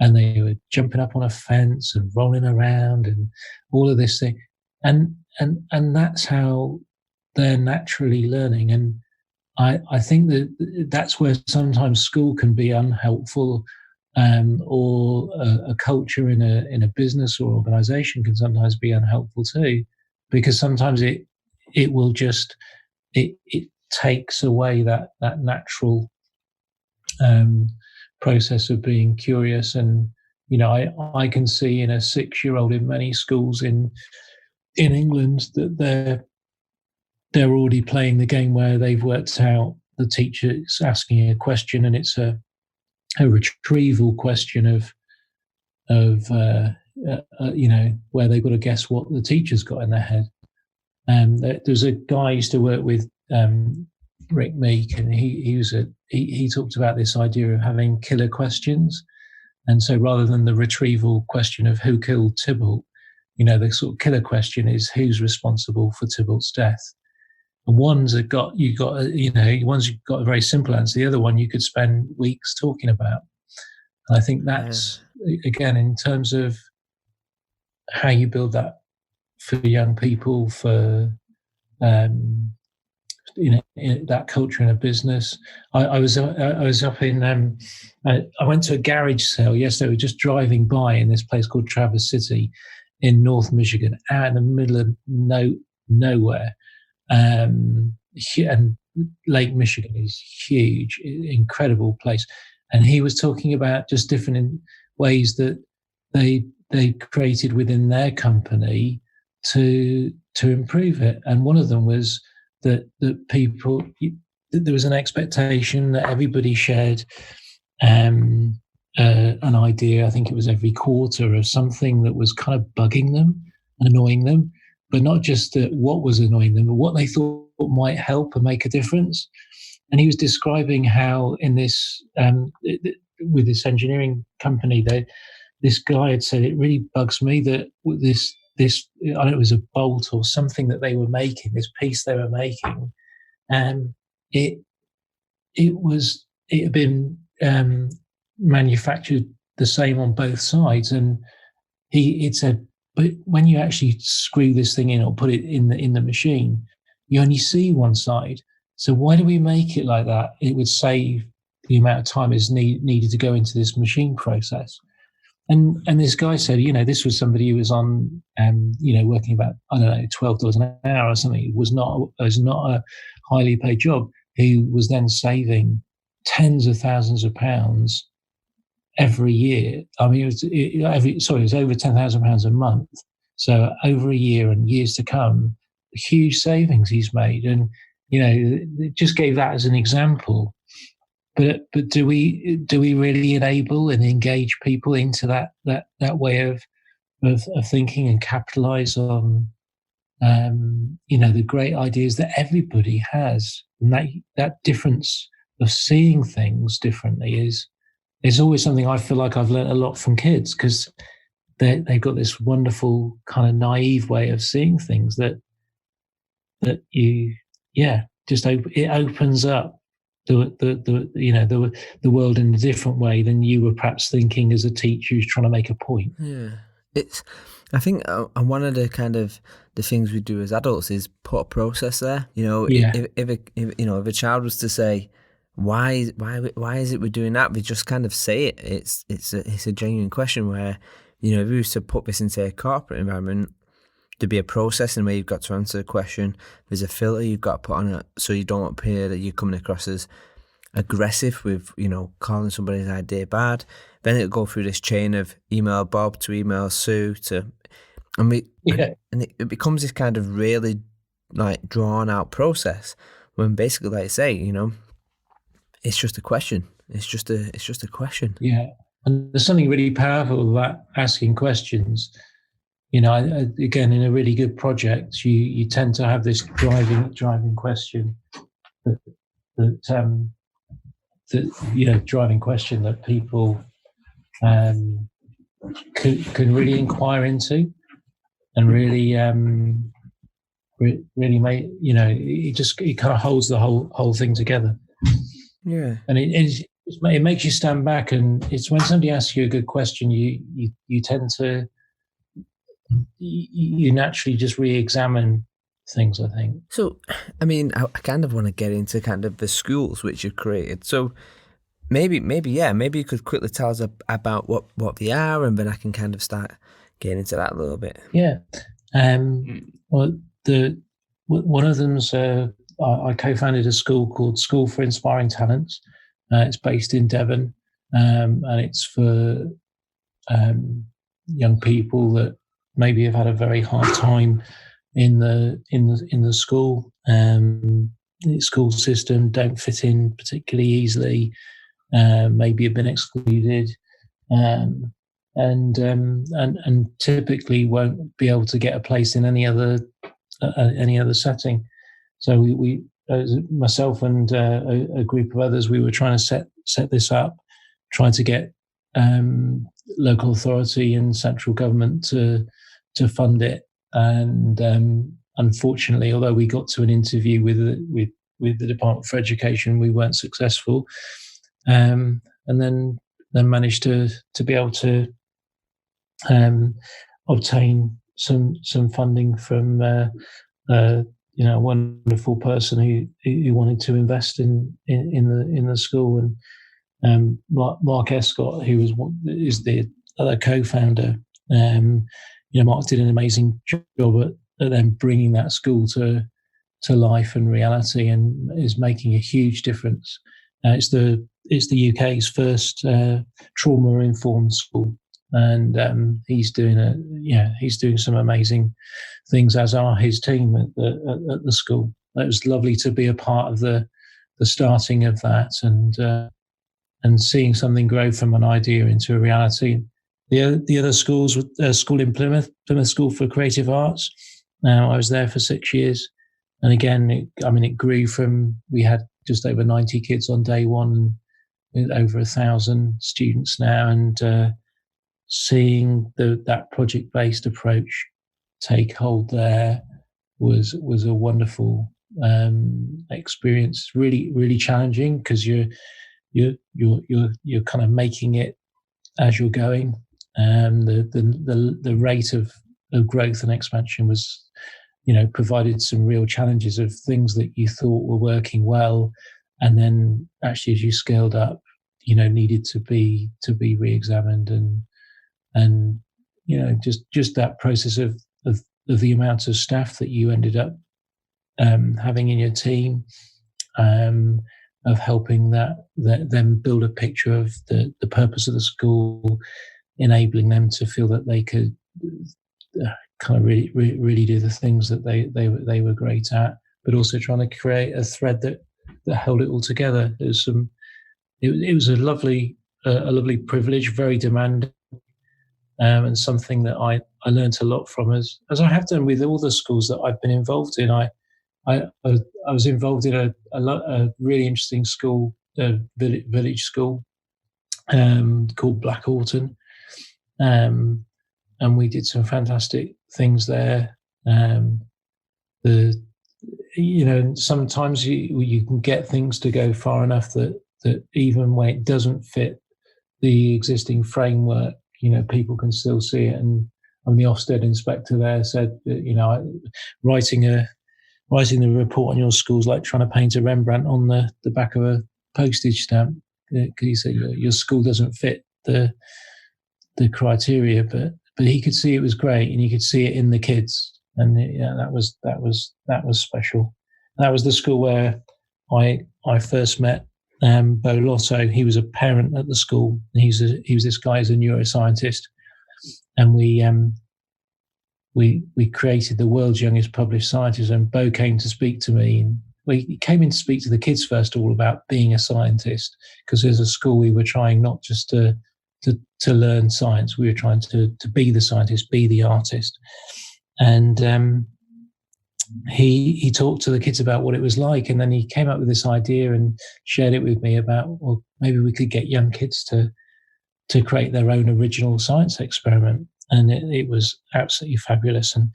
and they were jumping up on a fence and rolling around and all of this thing, and that's how they're naturally learning. And I think that that's where sometimes school can be unhelpful, or a culture in a business or organization can sometimes be unhelpful too, because sometimes it will just it takes away that natural process of being curious. And I can see in a 6-year-old in many schools in England that they're already playing the game where they've worked out the teacher's asking a question, and it's a retrieval question of where they've got to guess what the teacher's got in their head. And there's a guy I used to work with, Rick Meek, and he talked about this idea of having killer questions. And so rather than the retrieval question of who killed Tybalt, the sort of killer question is who's responsible for Tybalt's death. And one's you've got a very simple answer. The other one you could spend weeks talking about. And I think that's, again, in terms of how you build that for young people, for in that culture in a business. I was up in I went to a garage sale yesterday. We were just driving by in this place called Traverse City in North Michigan, out in the middle of nowhere. And Lake Michigan is huge, incredible place. And he was talking about just different ways that they created within their company to improve it. And one of them was that there was an expectation that everybody shared an idea. I think it was every quarter of something that was kind of bugging them, annoying them, but not just what was annoying them, but what they thought might help and make a difference. And he was describing how in this with this engineering company, this guy had said, it really bugs me that this I don't know, it was a bolt or something that they were making, this piece they were making, and it had been manufactured the same on both sides. And it said, but when you actually screw this thing in or put it in the machine, you only see one side. So why do we make it like that? It would save the amount of time is needed to go into this machine process. And this guy said, this was somebody who was on, working about, I don't know, $12 an hour or something. It was not a highly paid job. He was then saving tens of thousands of pounds every year. I mean, it was over £10,000 a month. So over a year and years to come, huge savings he's made. And, it just gave that as an example. But do we really enable and engage people into that way of thinking and capitalize on the great ideas that everybody has? And that difference of seeing things differently is always something I feel like I've learned a lot from kids, because they've got this wonderful kind of naive way of seeing things that it opens up the world in a different way than you were perhaps thinking as a teacher who's trying to make a point. Yeah, I think one of the kind of the things we do as adults is put a process there. If a child was to say, why is it we're doing that? We just kind of say it. It's a genuine question where, if we was to put this into a corporate environment, there'd be a process in where you've got to answer a question. There's a filter you've got to put on it so you don't appear that you're coming across as aggressive with, calling somebody's idea bad. Then it'll go through this chain of email Bob to email Sue and it becomes this kind of really like drawn out process when basically, like I say, it's just a question. It's just a question. Yeah. And there's something really powerful about asking questions. again, in a really good project, you tend to have this driving question that that driving question that people can really inquire into, and really really make it kind of holds the whole thing together. Yeah. And it makes you stand back, and it's when somebody asks you a good question, you tend to you naturally just re-examine things, I think. So, I mean, I kind of want to get into kind of the schools which you've created. So maybe you could quickly tell us about what they are, and then I can kind of start getting into that a little bit. Yeah. Well, one of them's I co-founded a school called School for Inspiring Talents. It's based in Devon, and it's for young people that maybe have had a very hard time in the school system, don't fit in particularly easily, maybe have been excluded, and typically won't be able to get a place in any other setting. So we myself and a group of others, we were trying to set this up, trying to get local authority and central government to fund it. And unfortunately, although we got to an interview with the Department for Education, we weren't successful. And then managed to be able to obtain some funding from a wonderful person who wanted to invest in the school. And Mark Escott, who is the other co-founder, Mark did an amazing job at then bringing that school to life and reality, and is making a huge difference. It's the UK's first trauma-informed school, and he's doing some amazing things, as are his team at the school. It was lovely to be a part of the starting of that, and seeing something grow from an idea into a reality. The other schools, school in Plymouth School for Creative Arts. Now, I was there for 6 years, and again, it grew from, we had just over 90 kids on day one, over 1,000 students now, and seeing that project-based approach take hold there was a wonderful experience. Really, really challenging, because you're kind of making it as you're going. The rate of growth and expansion was, provided some real challenges of things that you thought were working well, and then actually as you scaled up, needed to be re-examined, and just that process of the amount of staff that you ended up having in your team, of helping them build a picture of the purpose of the school, enabling them to feel that they could kind of really do the things that they were great at, but also trying to create a thread that held it all together. It was a lovely privilege, very demanding, and something that I learned a lot from, as I have done with all the schools that I've been involved in. I was involved in a really interesting school, village school, called Blackhorton, and we did some fantastic things there. Sometimes you can get things to go far enough that even when it doesn't fit the existing framework, people can still see it. And the Ofsted inspector there said that, writing the report on your school is like trying to paint a Rembrandt on the back of a postage stamp, because he said your school doesn't fit the criteria, but he could see it was great, and you could see it in the kids, and that was special. And that was the school where I first met Bo Lotto. He was a parent at the school. He was this guy as a neuroscientist, and we created the world's youngest published scientist. And Bo came to speak to me, and he came in to speak to the kids first of all about being a scientist, because as a school we were trying not just to to learn science. We were trying to be the scientist, be the artist. And he talked to the kids about what it was like, and then he came up with this idea and shared it with me about, well, maybe we could get young kids to create their own original science experiment. And it was absolutely fabulous. And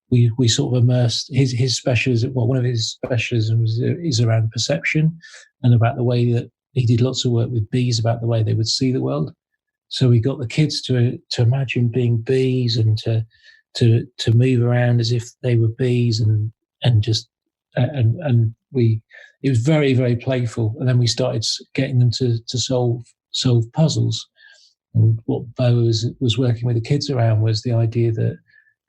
we sort of immersed his specialism. Well, one of his specialisms is around perception and about the way that he did lots of work with bees about the way they would see the world. So we got the kids to imagine being bees and to move around as if they were bees and just and we it was very, very playful. And then we started getting them to solve puzzles. And what Bo was working with the kids around was the idea that,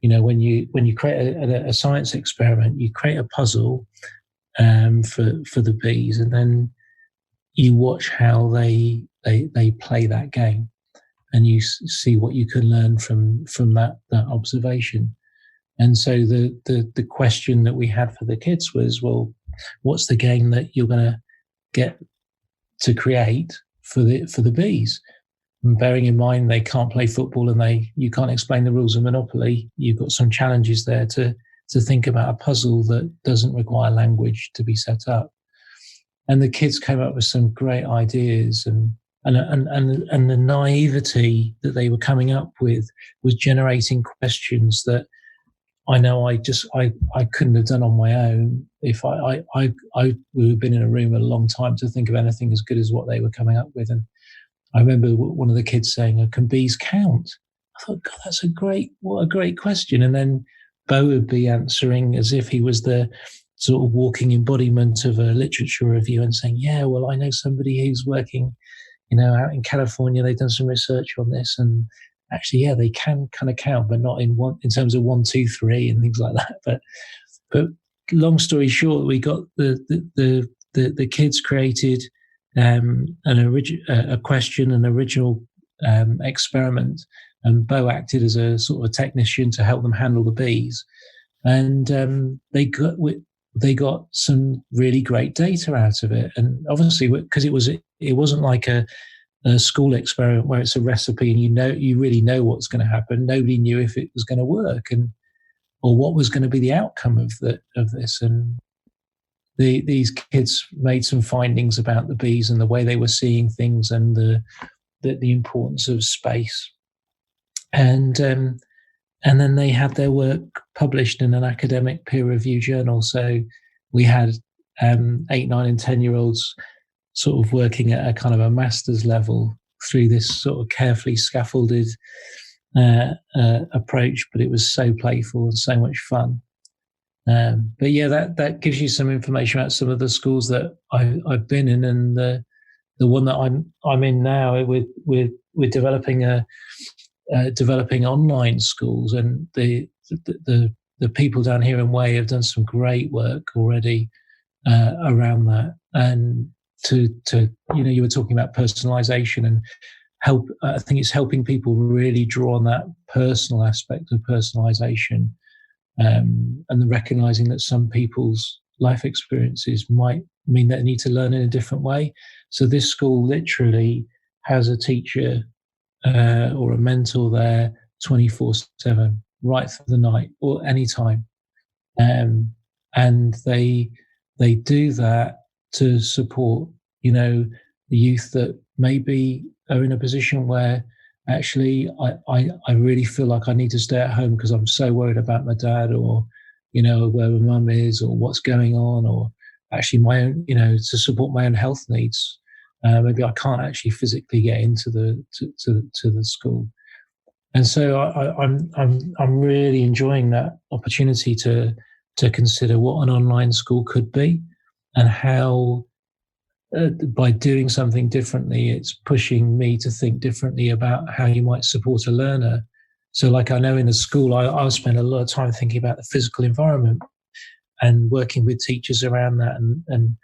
when you create a science experiment, you create a puzzle for the bees, and then you watch how they play that game, and you see what you can learn from that observation. And so the question that we had for the kids was, well, what's the game that you're going to get to create for the bees? And bearing in mind they can't play football and you can't explain the rules of Monopoly, you've got some challenges there to think about a puzzle that doesn't require language to be set up. And the kids came up with some great ideas, and the naivety that they were coming up with was generating questions that I know I couldn't have done on my own if I would have been in a room a long time to think of anything as good as what they were coming up with. And I remember one of the kids saying, "Can bees count?" I thought, God, what a great question. And then Bo would be answering as if he was the sort of walking embodiment of a literature review and saying, "Yeah, well, I know somebody who's working, out in California. They've done some research on this, and actually, yeah, they can kind of count, but not in terms of 1, 2, 3 and things like that." But long story short, we got the kids created a question, an original experiment, and Bo acted as a sort of a technician to help them handle the bees, and they got some really great data out of it. And obviously, because it wasn't like a school experiment where it's a recipe and you really know what's going to happen. Nobody knew if it was going to work or what was going to be the outcome of this. And these kids made some findings about the bees and the way they were seeing things and the importance of space. And then they had their work published in an academic peer-reviewed journal. So we had 8, 9, and 10-year-olds sort of working at a kind of a master's level through this sort of carefully scaffolded approach, but it was so playful and so much fun. But yeah, that gives you some information about some of the schools that I've been in, and the one that I'm in now. We're developing online schools, and the people down here in Way have done some great work already around that. And to you were talking about personalization and help. I think it's helping people really draw on that personal aspect of personalization. And the recognizing that some people's life experiences might mean that they need to learn in a different way. So this school literally has a teacher or a mentor there 24/7, right through the night or any time. And they do that to support, the youth that maybe are in a position where actually I really feel like I need to stay at home because I'm so worried about my dad, or where my mum is, or what's going on, or actually my own, to support my own health needs. Maybe I can't actually physically get into the school, and so I'm really enjoying that opportunity to consider what an online school could be, and how by doing something differently, it's pushing me to think differently about how you might support a learner. So like I know in a school, I'll spend a lot of time thinking about the physical environment and working with teachers around that. And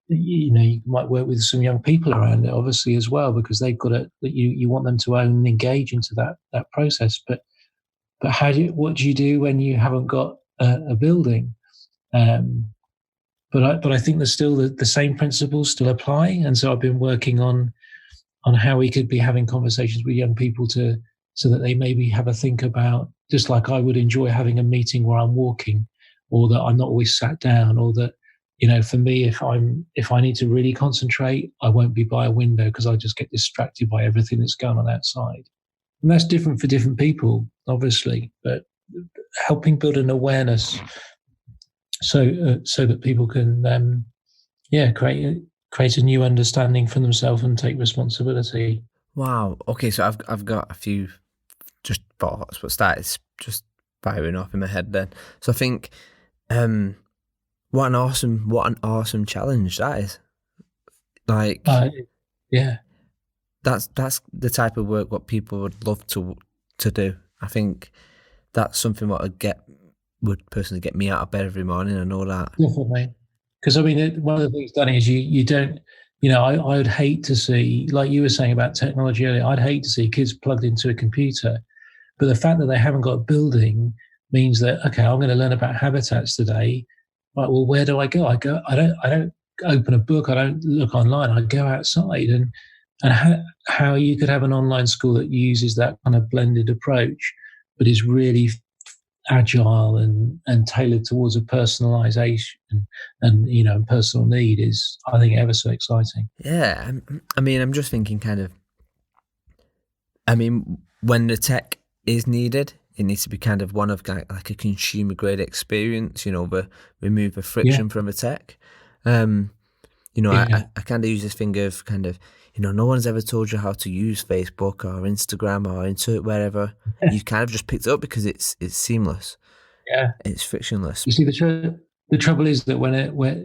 you might work with some young people around it, obviously, as well, because they've got it, that you want them to own and engage into that process. But what do you do when you haven't got a building? But I think there's still the same principles still apply. And so I've been working on on how we could be having conversations with young people to so that they maybe have a think about, just like I would enjoy having a meeting where I'm walking, or that I'm not always sat down, or that, for me, if I need to really concentrate, I won't be by a window because I just get distracted by everything that's going on outside. And that's different for different people, obviously, but helping build an awareness so that people can create a new understanding for themselves and take responsibility. Wow. Okay, so I've got a few just thoughts, but started just firing off in my head then. So I think, what an awesome challenge that is. Like, Yeah, that's the type of work what people would love to do. I think that's something what would personally get me out of bed every morning. I know that. definitely. Because I mean, one of the things, Danny, is you don't. I would hate to see, like you were saying about technology earlier, I'd hate to see kids plugged into a computer. But the fact that they haven't got a building means that, okay, I'm going to learn about habitats today. Right, well, where do I go? I don't open a book. I don't look online. I go outside, and how you could have an online school that uses that kind of blended approach, but is really agile and tailored towards a personalization and personal need is, I think, ever so exciting. Yeah, I mean, I'm just thinking kind of. I mean, when the tech is needed, it needs to be kind of one of like a consumer grade experience. Remove the Yeah, friction from the tech. Um, yeah, I kind of use this thing of kind of, no one's ever told you how to use Facebook or Instagram or into wherever. You kind of just picked it up because it's seamless, yeah. it's frictionless. You see, the trouble is that when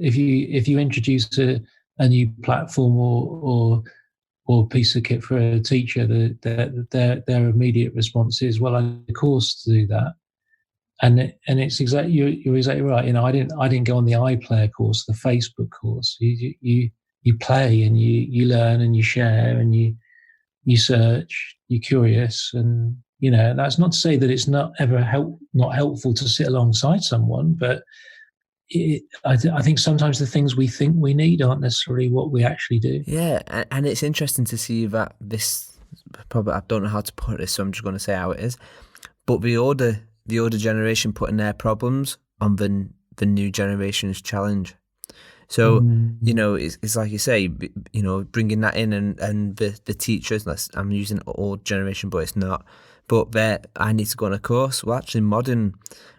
if you introduce a new platform or piece of kit for a teacher, their immediate response is, well, I need a course to do that. And it's exactly, you're exactly right. I didn't go on the iPlayer course, the Facebook course. You play and you learn and you share and you search, you're curious, and that's not to say that it's not ever not helpful to sit alongside someone, but I think sometimes the things we think we need aren't necessarily what we actually do. Yeah, and it's interesting to see that this, probably, I don't know how to put this, so I'm just going to say how it is. But the older generation putting their problems on the new generation's challenge. So, Mm, it's like you say, bringing that in, and the teachers, I'm using old generation, but it's not. But I need to go on a course. Well, actually, modern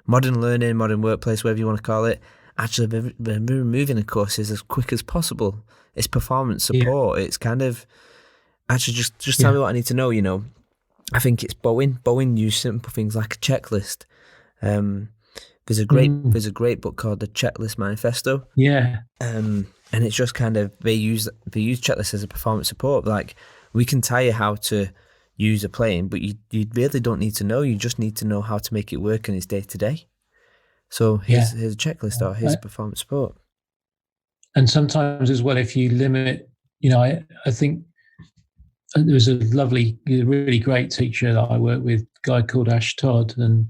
learning, modern workplace, whatever you want to call it, actually, they're removing the courses as quick as possible. It's performance yeah, support. It's kind of, actually, just tell yeah. me what I need to know, I think it's Bowen. Bowen use simple things like a checklist. Um, Mm, there's a great book called The Checklist Manifesto. yeah, And it's just kind of, they use checklists as a performance support. Like, we can tell you how to use a plane, but you really don't need to know. You just need to know how to make it work in its day to day. So yeah. here's a checklist, or here's Uh, a performance support. and sometimes as well, if you limit, I think there was a lovely, really great teacher that I worked with, a guy called Ash Todd, and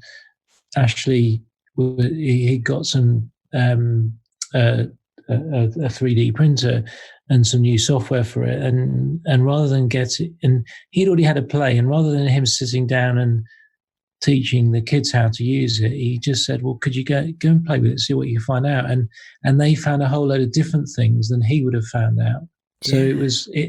Ashley, he got some a 3D printer and some new software for it, and rather than get it, and he'd already had a play, and rather than him sitting down and teaching the kids how to use it, he just said, "Well, could you go and play with it, see what you can find out?" And they found a whole load of different things than he would have found out. So Yeah,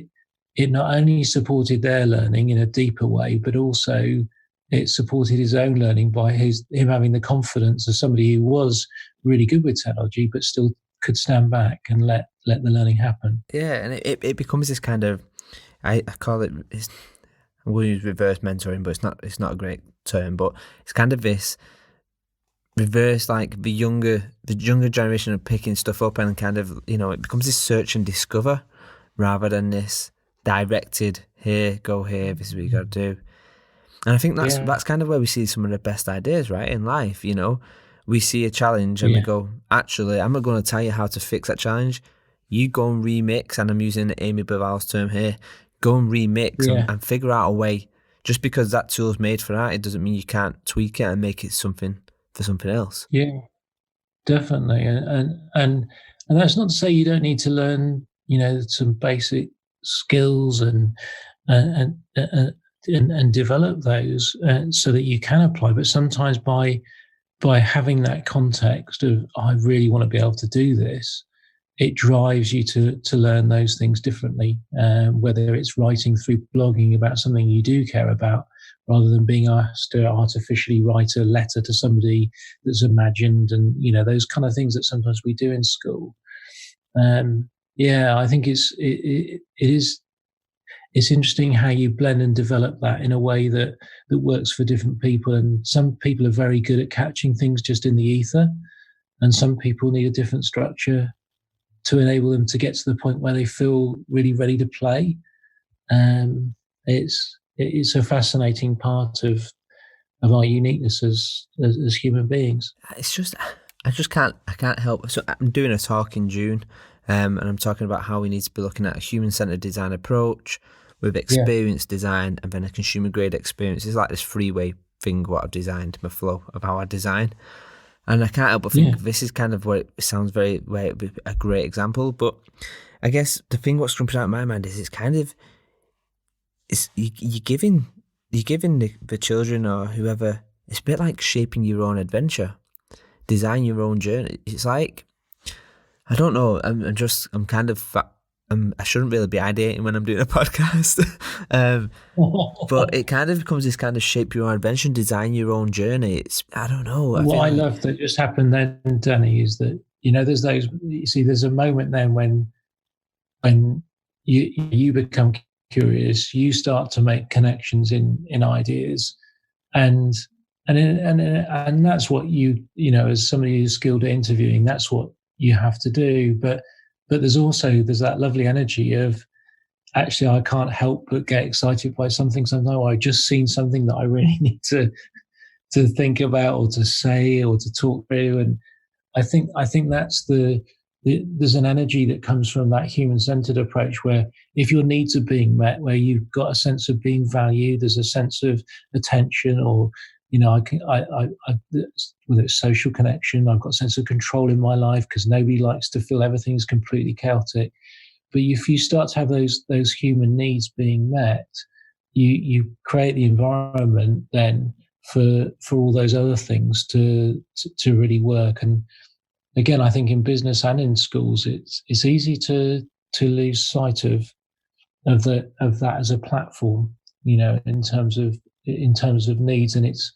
it not only supported their learning in a deeper way, but also it supported his own learning by him having the confidence of somebody who was really good with technology, but still could stand back and let the learning happen. yeah, and it becomes this kind of, I call it, I'm going to use reverse mentoring, but it's not a great term, but it's kind of this reverse, like the younger generation are picking stuff up, and kind of, it becomes this search and discover rather than this directed, here, go here, this is what you got to do. And I think that's Yeah, that's kind of where we see some of the best ideas, right, in life. We see a challenge and we yeah, go, actually, I'm not going to tell you how to fix that challenge. You go and remix, and I'm using Amy Baval's term here, go and remix, and, yeah, and figure out a way. Just because that tool's made for that, it doesn't mean you can't tweak it and make it something for something else. yeah. Definitely, and that's not to say you don't need to learn, some basic skills and develop those so that you can apply. But sometimes by having that context of I really want to be able to do this, it drives you to learn those things differently. Whether it's writing through blogging about something you do care about, rather than being asked to artificially write a letter to somebody that's imagined, and those kind of things that sometimes we do in school. Yeah, I think it is it's interesting how you blend and develop that in a way that works for different people. And some people are very good at catching things just in the ether, and some people need a different structure to enable them to get to the point where they feel really ready to play. It's a fascinating part of our uniqueness as human beings. It's just, I can't help. So I'm doing a talk in June, and I'm talking about how we need to be looking at a human-centered design approach with Yeah, experience design and then a consumer-grade experience. It's like this freeway thing what I've designed, my flow of how I design. And I can't help but yeah. think this is kind of where it sounds very, where it would be a great example. But I guess the thing what's jumping out in my mind is it's kind of, you're giving the children or whoever, it's a bit like shaping your own adventure, design your own journey. It's like, I don't know. I'm kind of. I shouldn't really be ideating when I'm doing a podcast, but it kind of becomes this kind of shape your own adventure, design your own journey. It's, I don't know. I What feel I like, love that just happened then, Danny, is that there's those. You see, there's a moment then when you become curious, you start to make connections in ideas, and and that's what as somebody who's skilled at interviewing, that's what you have to do. But there's that lovely energy of actually I can't help but get excited by something. Sometimes I've just seen something that I really need to think about or to say or to talk through. And I think that's there's an energy that comes from that human-centered approach where if your needs are being met, where you've got a sense of being valued, there's a sense of attention, or whether it's social connection, I've got a sense of control in my life because nobody likes to feel everything's completely chaotic. But if you start to have those human needs being met, you create the environment then for all those other things to really work. And again, I think in business and in schools, it's easy to lose sight of that as a platform, in terms of needs. And it's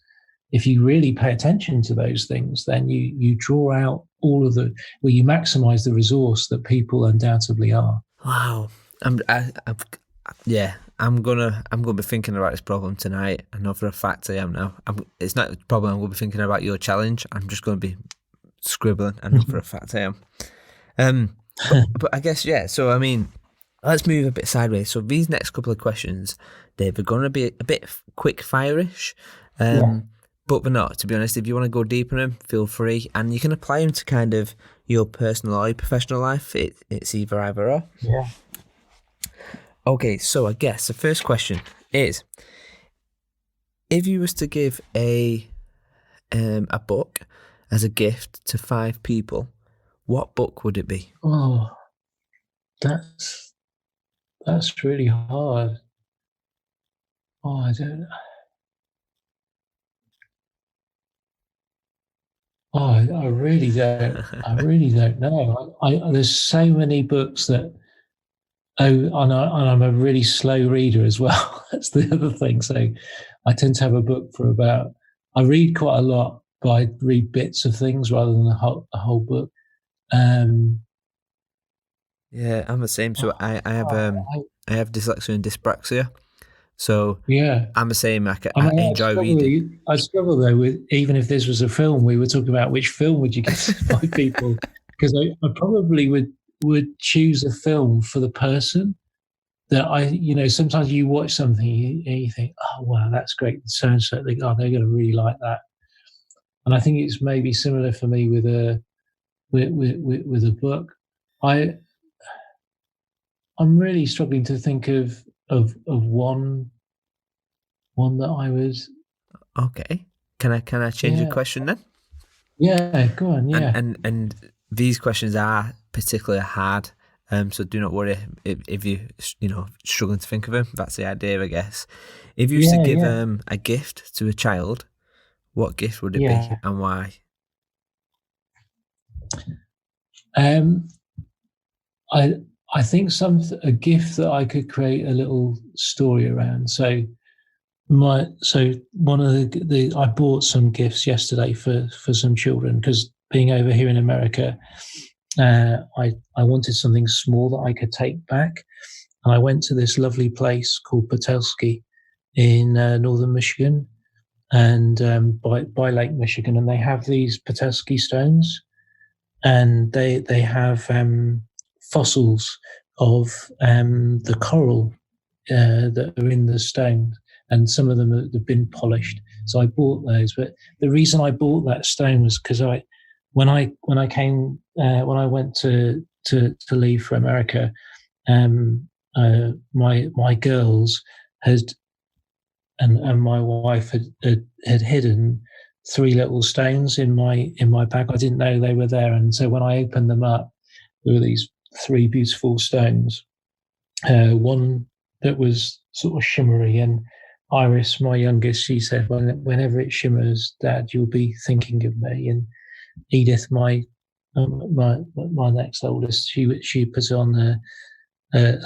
if you really pay attention to those things, then you draw out you maximize the resource that people undoubtedly are. wow. I'm yeah. I'm gonna be thinking about this problem tonight. I know for a fact I am now. It's not a problem. I'm gonna be thinking about your challenge. I'm just gonna be scribbling. I know for a fact I am. But I guess yeah. So I mean, let's move a bit sideways. So these next couple of questions, they're going to be a bit quick fire-ish, Yeah, but they're not. To be honest, if you want to go deeper in them, feel free, and you can apply them to kind of your personal or your professional life. It's either or. yeah. Okay, so I guess the first question is: if you was to give a book as a gift to 5 people, what book would it be? Oh, that's that's really hard. Oh, I don't. Oh, I really don't. I really don't know. There's so many books that. Oh, and I'm a really slow reader as well. That's the other thing. So I tend to have a book for about. I read quite a lot, but I read bits of things rather than a whole book. Um, Yeah, I'm the same. So I, I have dyslexia and dyspraxia. So yeah. I'm the same. I I mean, enjoy reading. I struggle though with even if this was a film, we were talking about which film would you give to 5 people? Because I probably would choose a film for the person that sometimes you watch something and you think, oh wow, that's great. So and so, oh, they're going to really like that. And I think it's maybe similar for me with with a book. I I'm really struggling to think of one that I was. Okay. Can I change the Yeah, question then? yeah. Go on. And Yeah. and and these questions are particularly hard. So do not worry if you struggling to think of them. That's the idea, I guess. If you used to Yeah, give yeah, a gift to a child, what gift would it be yeah. and why? Um, I I think a gift that I could create a little story around. So one of the I bought some gifts yesterday for some children because being over here in America, I wanted something small that I could take back, and I went to this lovely place called Petoskey in northern Michigan and by Lake Michigan, and they have these Petoskey stones, and they have fossils of the coral that are in the stone, and some of them have been polished. So I bought those. But the reason I bought that stone was because when I went to leave for America, my girls had and my wife had hidden three little stones in my bag. I didn't know they were there, and so when I opened them up, there were these three beautiful stones. One that was sort of shimmery, and Iris, my youngest, she said, "Whenever it shimmers, Dad, you'll be thinking of me." And Edith, my next oldest, she puts on a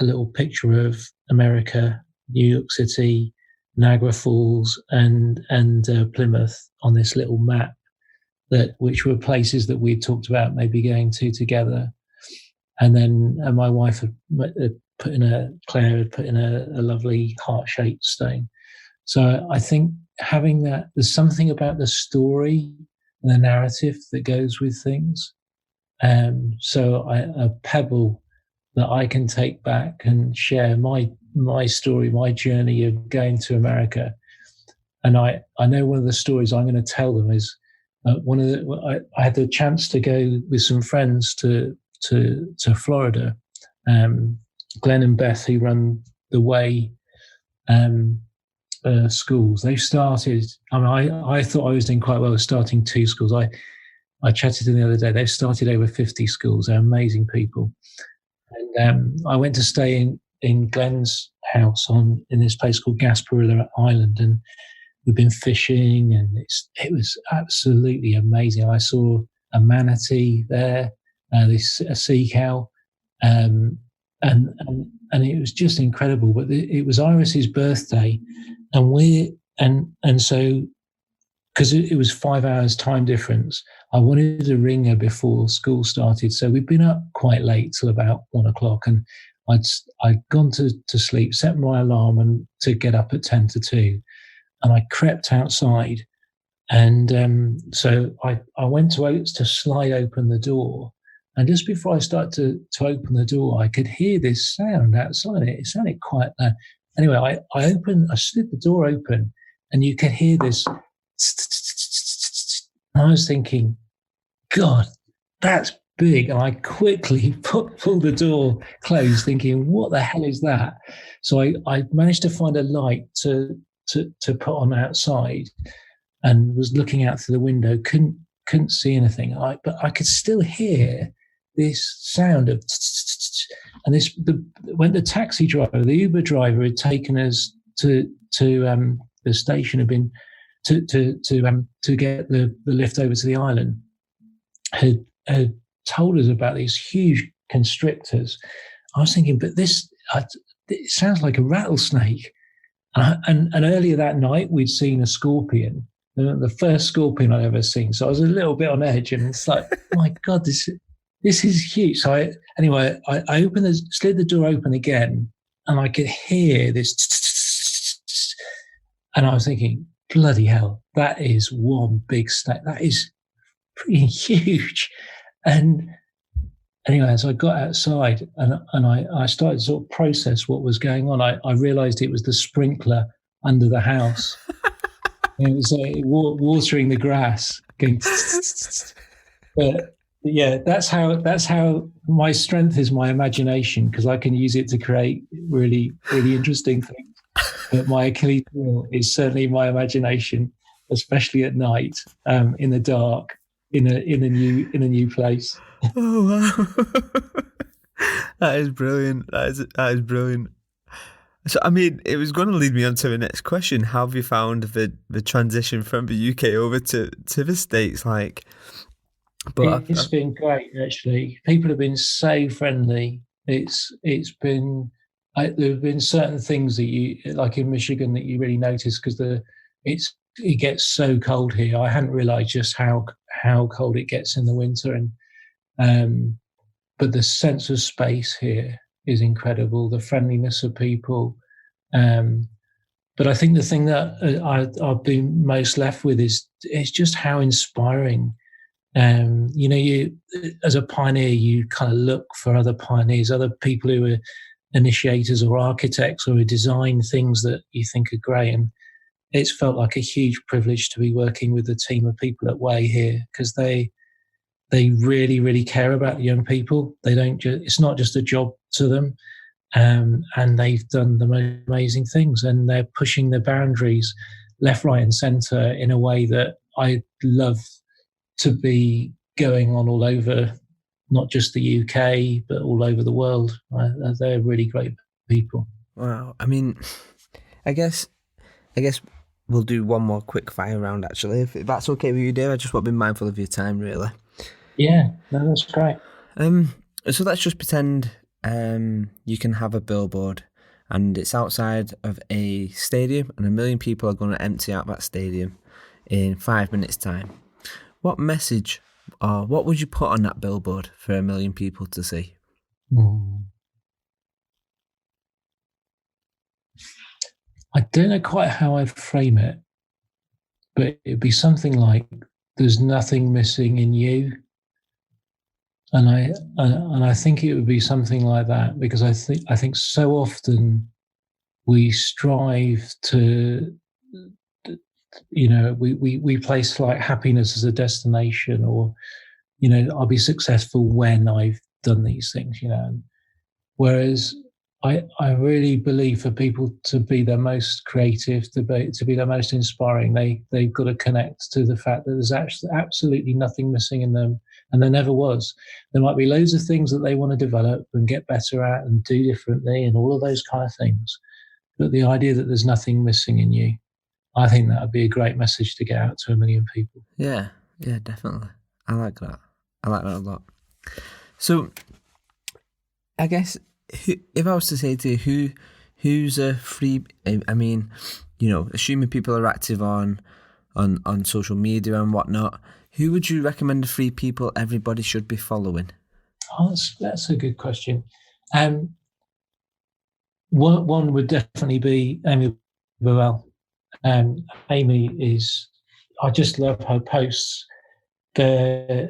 little picture of America, New York City, Niagara Falls, and Plymouth on this little map which were places that we talked about maybe going to together. And then my wife had Claire had put in a lovely heart-shaped stone. So I think having that, there's something about the story and the narrative that goes with things. A pebble that I can take back and share my story, my journey of going to America. And I know one of the stories I'm going to tell them is I had the chance to go with some friends to Florida. Glenn and Beth, who run the Way um, schools, they've started. I mean, I thought I was doing quite well starting two schools. I chatted to them the other day. They've started over 50 schools. They're amazing people. And I went to stay in Glenn's house in this place called Gasparilla Island, and we've been fishing, and it was absolutely amazing. I saw a manatee there, a sea cow, um, and it was just incredible. But it was Iris's birthday, and so because it was 5 hours time difference, I wanted to ring her before school started. So we'd been up quite late till about 1 o'clock, and I'd gone to sleep, set my alarm and to get up at 10 to 2, and I crept outside. And so I went to slide open the door. And just before I started to open the door, I could hear this sound outside. It sounded quite loud. Anyway, I slid the door open, and you could hear this. And I was thinking, God, that's big. And I quickly pulled the door closed, thinking, what the hell is that? So I managed to find a light to put on outside, and was looking out through the window. Couldn't see anything. But I could still hear this sound of, and when the taxi driver, the Uber driver, had taken us to the station, had been to get the lift over to the island, had told us about these huge constrictors. I was thinking, but it sounds like a rattlesnake. And earlier that night, we'd seen a scorpion, the first scorpion I'd ever seen. So I was a little bit on edge, and it's like, oh my God, this is huge. So I slid the door open again, and I could hear this, and I was thinking, bloody hell, that is one big snake. That is pretty huge. And anyway, as I got outside and I started to sort of process what was going on, I realized it was the sprinkler under the house. It was watering the grass, going. But yeah, that's how my strength is my imagination, because I can use it to create really, really interesting things. But my Achilles heel is certainly my imagination, especially at night, in the dark, in a new place. Oh wow! That is brilliant. That is brilliant. So, I mean, it was going to lead me on to the next question. How have you found the transition from the UK over to the States? Like, but It's been great, actually. People have been so friendly. It's been there have been certain things that you like in Michigan that you really notice because it gets so cold here. I hadn't realised just how cold it gets in the winter, and um, but the sense of space here is incredible. The friendliness of people. Um, but I think the thing that I've been most left with is just how inspiring. You as a pioneer, you kind of look for other pioneers, other people who are initiators or architects or who design things that you think are great. And it's felt like a huge privilege to be working with a team of people at Way here because they really, really care about young people. They don't just, it's not just a job to them. And they've done the most amazing things and they're pushing the boundaries left, right, and centre in a way that I love to be going on all over, not just the UK, but all over the world. They're really great people. wow. I mean, I guess we'll do one more quick fire round. Actually, if that's okay with you, Dave. I just want to be mindful of your time, really. Yeah, no, that's great. So let's just pretend you can have a billboard and it's outside of a stadium and 1 million people are going to empty out that stadium in 5 minutes' time. What message or what would you put on that billboard for 1 million people to see? I don't know quite how I'd frame it, but it'd be something like, there's nothing missing in you. And I think it would be something like that because I think so often we strive to, we place like happiness as a destination, or I'll be successful when I've done these things, Whereas I really believe for people to be their most creative, to be their most inspiring, they've got to connect to the fact that there's actually absolutely nothing missing in them, and there never was. There might be loads of things that they want to develop and get better at and do differently and all of those kind of things. But the idea that there's nothing missing in you, I think that would be a great message to get out to 1 million people. Yeah, definitely. I like that. I like that a lot. So, I guess if I was to say to you, who's a free? I mean, assuming people are active on social media and whatnot, who would you recommend the 3 people everybody should be following? Oh, that's a good question. One would definitely be Amy Burrell. Amy is, I just love her posts. They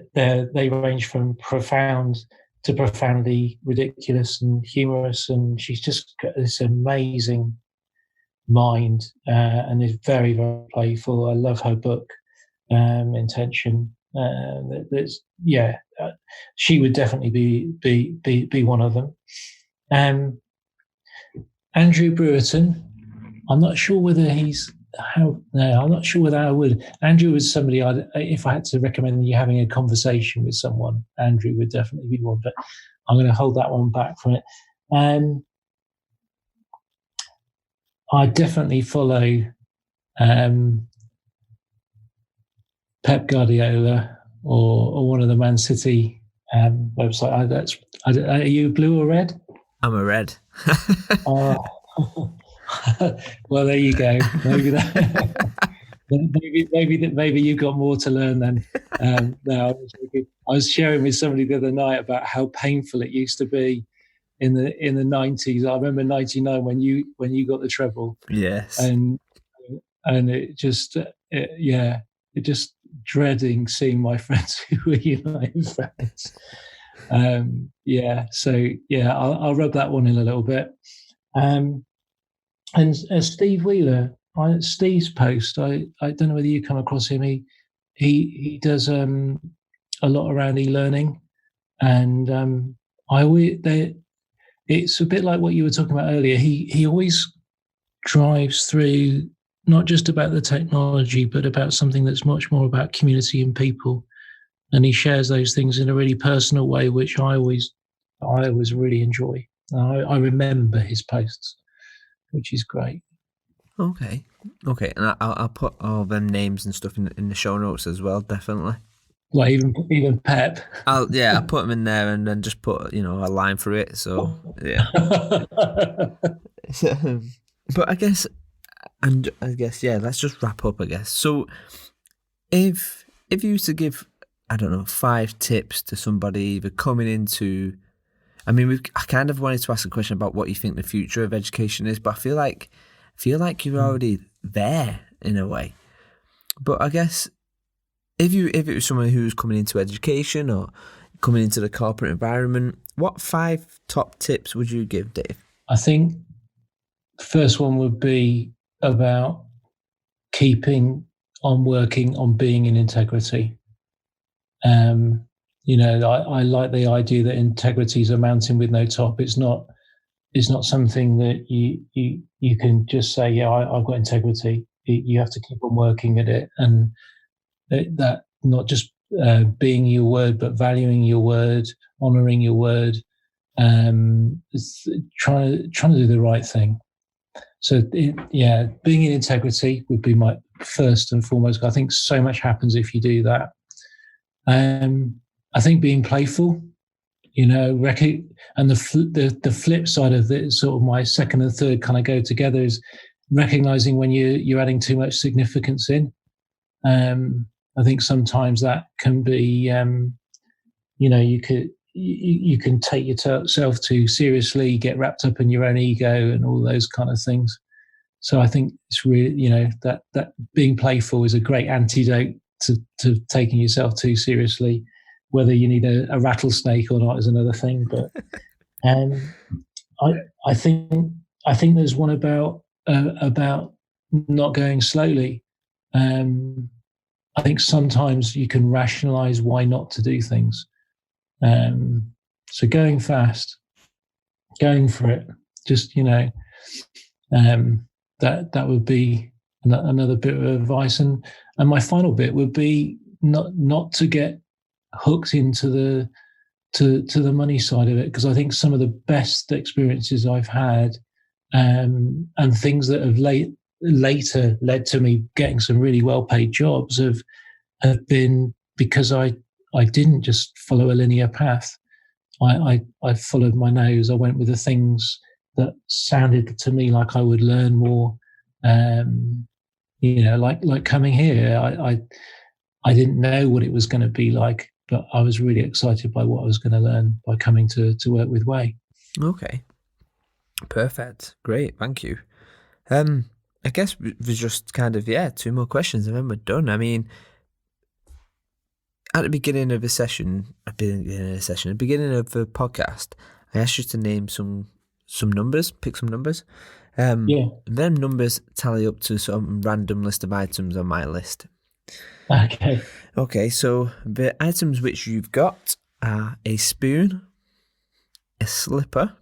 range from profound to profoundly ridiculous and humorous, and she's just got this amazing mind and is very, very playful. I love her book, Intention. She would definitely be one of them. Andrew Brewerton, I'm not sure whether I'm not sure whether I would. Andrew was somebody if I had to recommend you having a conversation with someone, Andrew would definitely be one, but I'm going to hold that one back from it. I definitely follow Pep Guardiola or one of the Man City website. Are you blue or red? I'm a red. Well, there you go. Maybe you've got more to learn then. No, I was sharing with somebody the other night about how painful it used to be in the 90s. I remember 99 when you got the treble. Yes. And it just dreading seeing my friends who were United fans. I'll rub that one in a little bit. And Steve Wheeler, Steve's post, I don't know whether you come across him. He does a lot around e-learning, and it's a bit like what you were talking about earlier. He always drives through not just about the technology, but about something that's much more about community and people. And he shares those things in a really personal way, which I always I always really enjoy. I remember his posts, which is great. Okay, okay, and I'll put all them names and stuff in the show notes as well, definitely. Like even Pep. I'll put them in there and then just put a line for it. So yeah. But I guess yeah. Let's just wrap up. I guess so. If you used to give, I don't know, 5 tips to somebody either coming into, I mean, I kind of wanted to ask a question about what you think the future of education is, but I feel like you're already there in a way. But I guess if it was someone who's coming into education or coming into the corporate environment, what 5 top tips would you give, Dave? I think the first one would be about keeping on working on being in integrity. I like the idea that integrity is a mountain with no top. It's not something that you can just say, yeah, I've got integrity. You have to keep on working at it, and that not just being your word, but valuing your word, honouring your word, trying to do the right thing. So being in integrity would be my first and foremost. I think so much happens if you do that. I think being playful, and the flip side of it, sort of my second and third kind of go together, is recognizing when you're adding too much significance in. I think sometimes that can be, you can take yourself too seriously, get wrapped up in your own ego and all those kind of things. So I think it's really, that being playful is a great antidote to taking yourself too seriously. Whether you need a rattlesnake or not is another thing. But I think there's one about not going slowly. I think sometimes you can rationalize why not to do things. So going fast, going for it, just that would be another bit of advice. And my final bit would be not to get hooked into the money side of it, because I think some of the best experiences I've had, and things that have later led to me getting some really well paid jobs have been because I didn't just follow a linear path. I followed my nose. I went with the things that sounded to me like I would learn more. Like coming here, I didn't know what it was going to be like, but I was really excited by what I was going to learn by coming to work with Way. Okay, perfect, great, thank you. I guess there's just kind of 2 more questions and then we're done. I mean, at the beginning of the beginning of the podcast, I asked you to name some numbers, pick some numbers. And them numbers tally up to some random list of items on my list. Okay, so the items which you've got are a spoon, a slipper,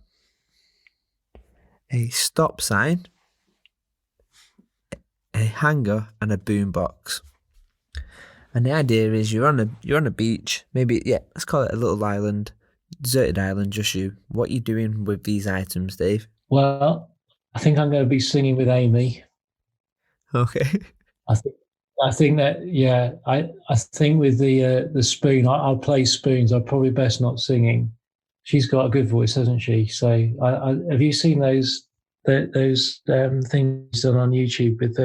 a stop sign, a hanger, and a boombox. And the idea is you're on a beach, maybe let's call it a little island, deserted island, just you. What are you doing with these items, Dave? Well, I think I'm going to be singing with Amy. Okay. I think that I think with the spoon, I'll play spoons. I'm probably best not singing. She's got a good voice, hasn't she? So have you seen those things done on YouTube with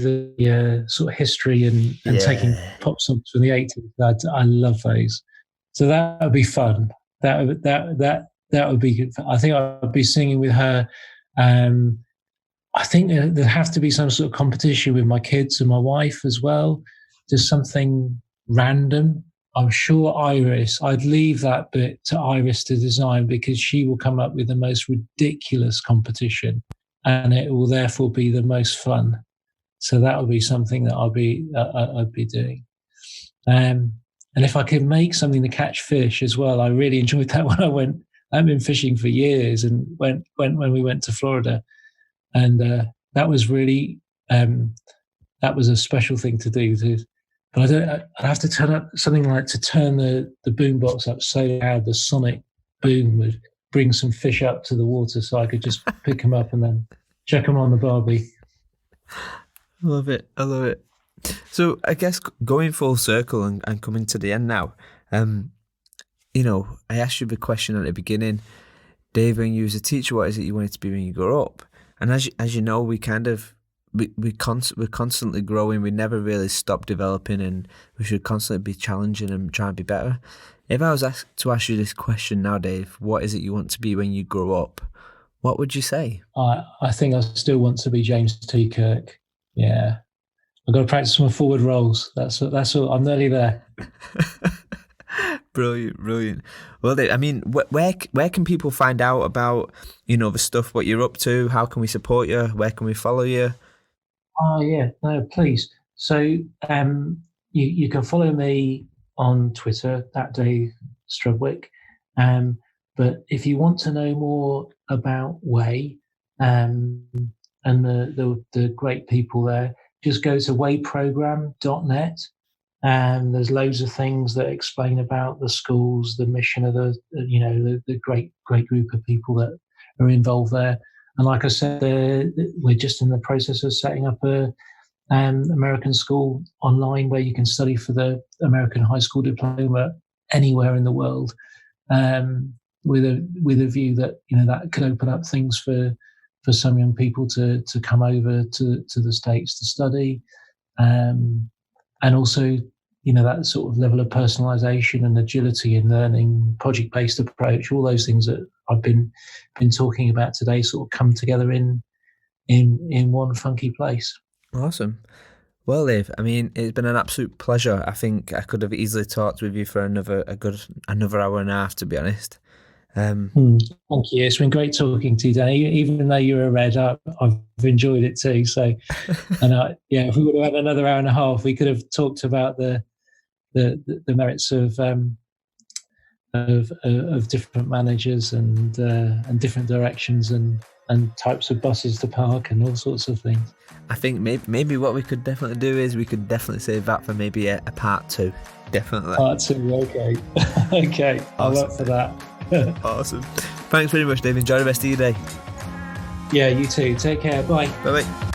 the sort of history and taking pop songs from the 80s? I love those. So that would be fun. That would be good. I think I'd be singing with her. I think there'd have to be some sort of competition with my kids and my wife as well. Just something random. I'm sure I'd leave that bit to Iris to design, because she will come up with the most ridiculous competition and it will therefore be the most fun. So that would be something that I'd be doing. And if I could make something to catch fish as well, I really enjoyed that when I've been fishing for years, and when we went to Florida. And that was really that was a special thing to do, But I'd have to turn up something like to turn the boombox up so loud the sonic boom would bring some fish up to the water, so I could just pick them up and then chuck them on the barbie. Love it. I love it. So I guess going full circle and coming to the end now, I asked you the question at the beginning, Dave, when you was a teacher, what is it you wanted to be when you grow up? And as you know, we're constantly growing. We never really stop developing, and we should constantly be challenging and trying to be better. If I was asked to ask you this question now, Dave, what is it you want to be when you grow up? What would you say? I think I still want to be James T. Kirk. Yeah. I've got to practice my forward rolls. That's all. I'm nearly there. Brilliant. Well, I mean, where can people find out about, the stuff, what you're up to? How can we support you? Where can we follow you? Oh, yeah. No, please. So you can follow me on Twitter, that Dave Strudwich. But if you want to know more about Way and the great people there, just go to wayprogram.net. And there's loads of things that explain about the schools, the mission of the great group of people that are involved there. And like I said, we're just in the process of setting up a American school online where you can study for the American high school diploma anywhere in the world, with a view that that could open up things for some young people to come over to the States to study, and also that sort of level of personalization and agility in learning, project-based approach, all those things that I've been talking about today sort of come together in one funky place. Awesome. Well, Dave, I mean, it's been an absolute pleasure. I think I could have easily talked with you for another hour and a half, to be honest. Thank you. It's been great talking to you, Danny. Even though you're a red, I've enjoyed it too. So, and if we would have had another hour and a half, we could have talked about the merits of different managers and different directions and types of buses to park and all sorts of things. I think maybe what we could definitely do is we could definitely save that for maybe a part 2. Definitely. Part 2, okay. Okay, awesome. I'll look for that. Awesome. Thanks very much, Dave. Enjoy the rest of your day. Yeah, you too. Take care. Bye. Bye-bye.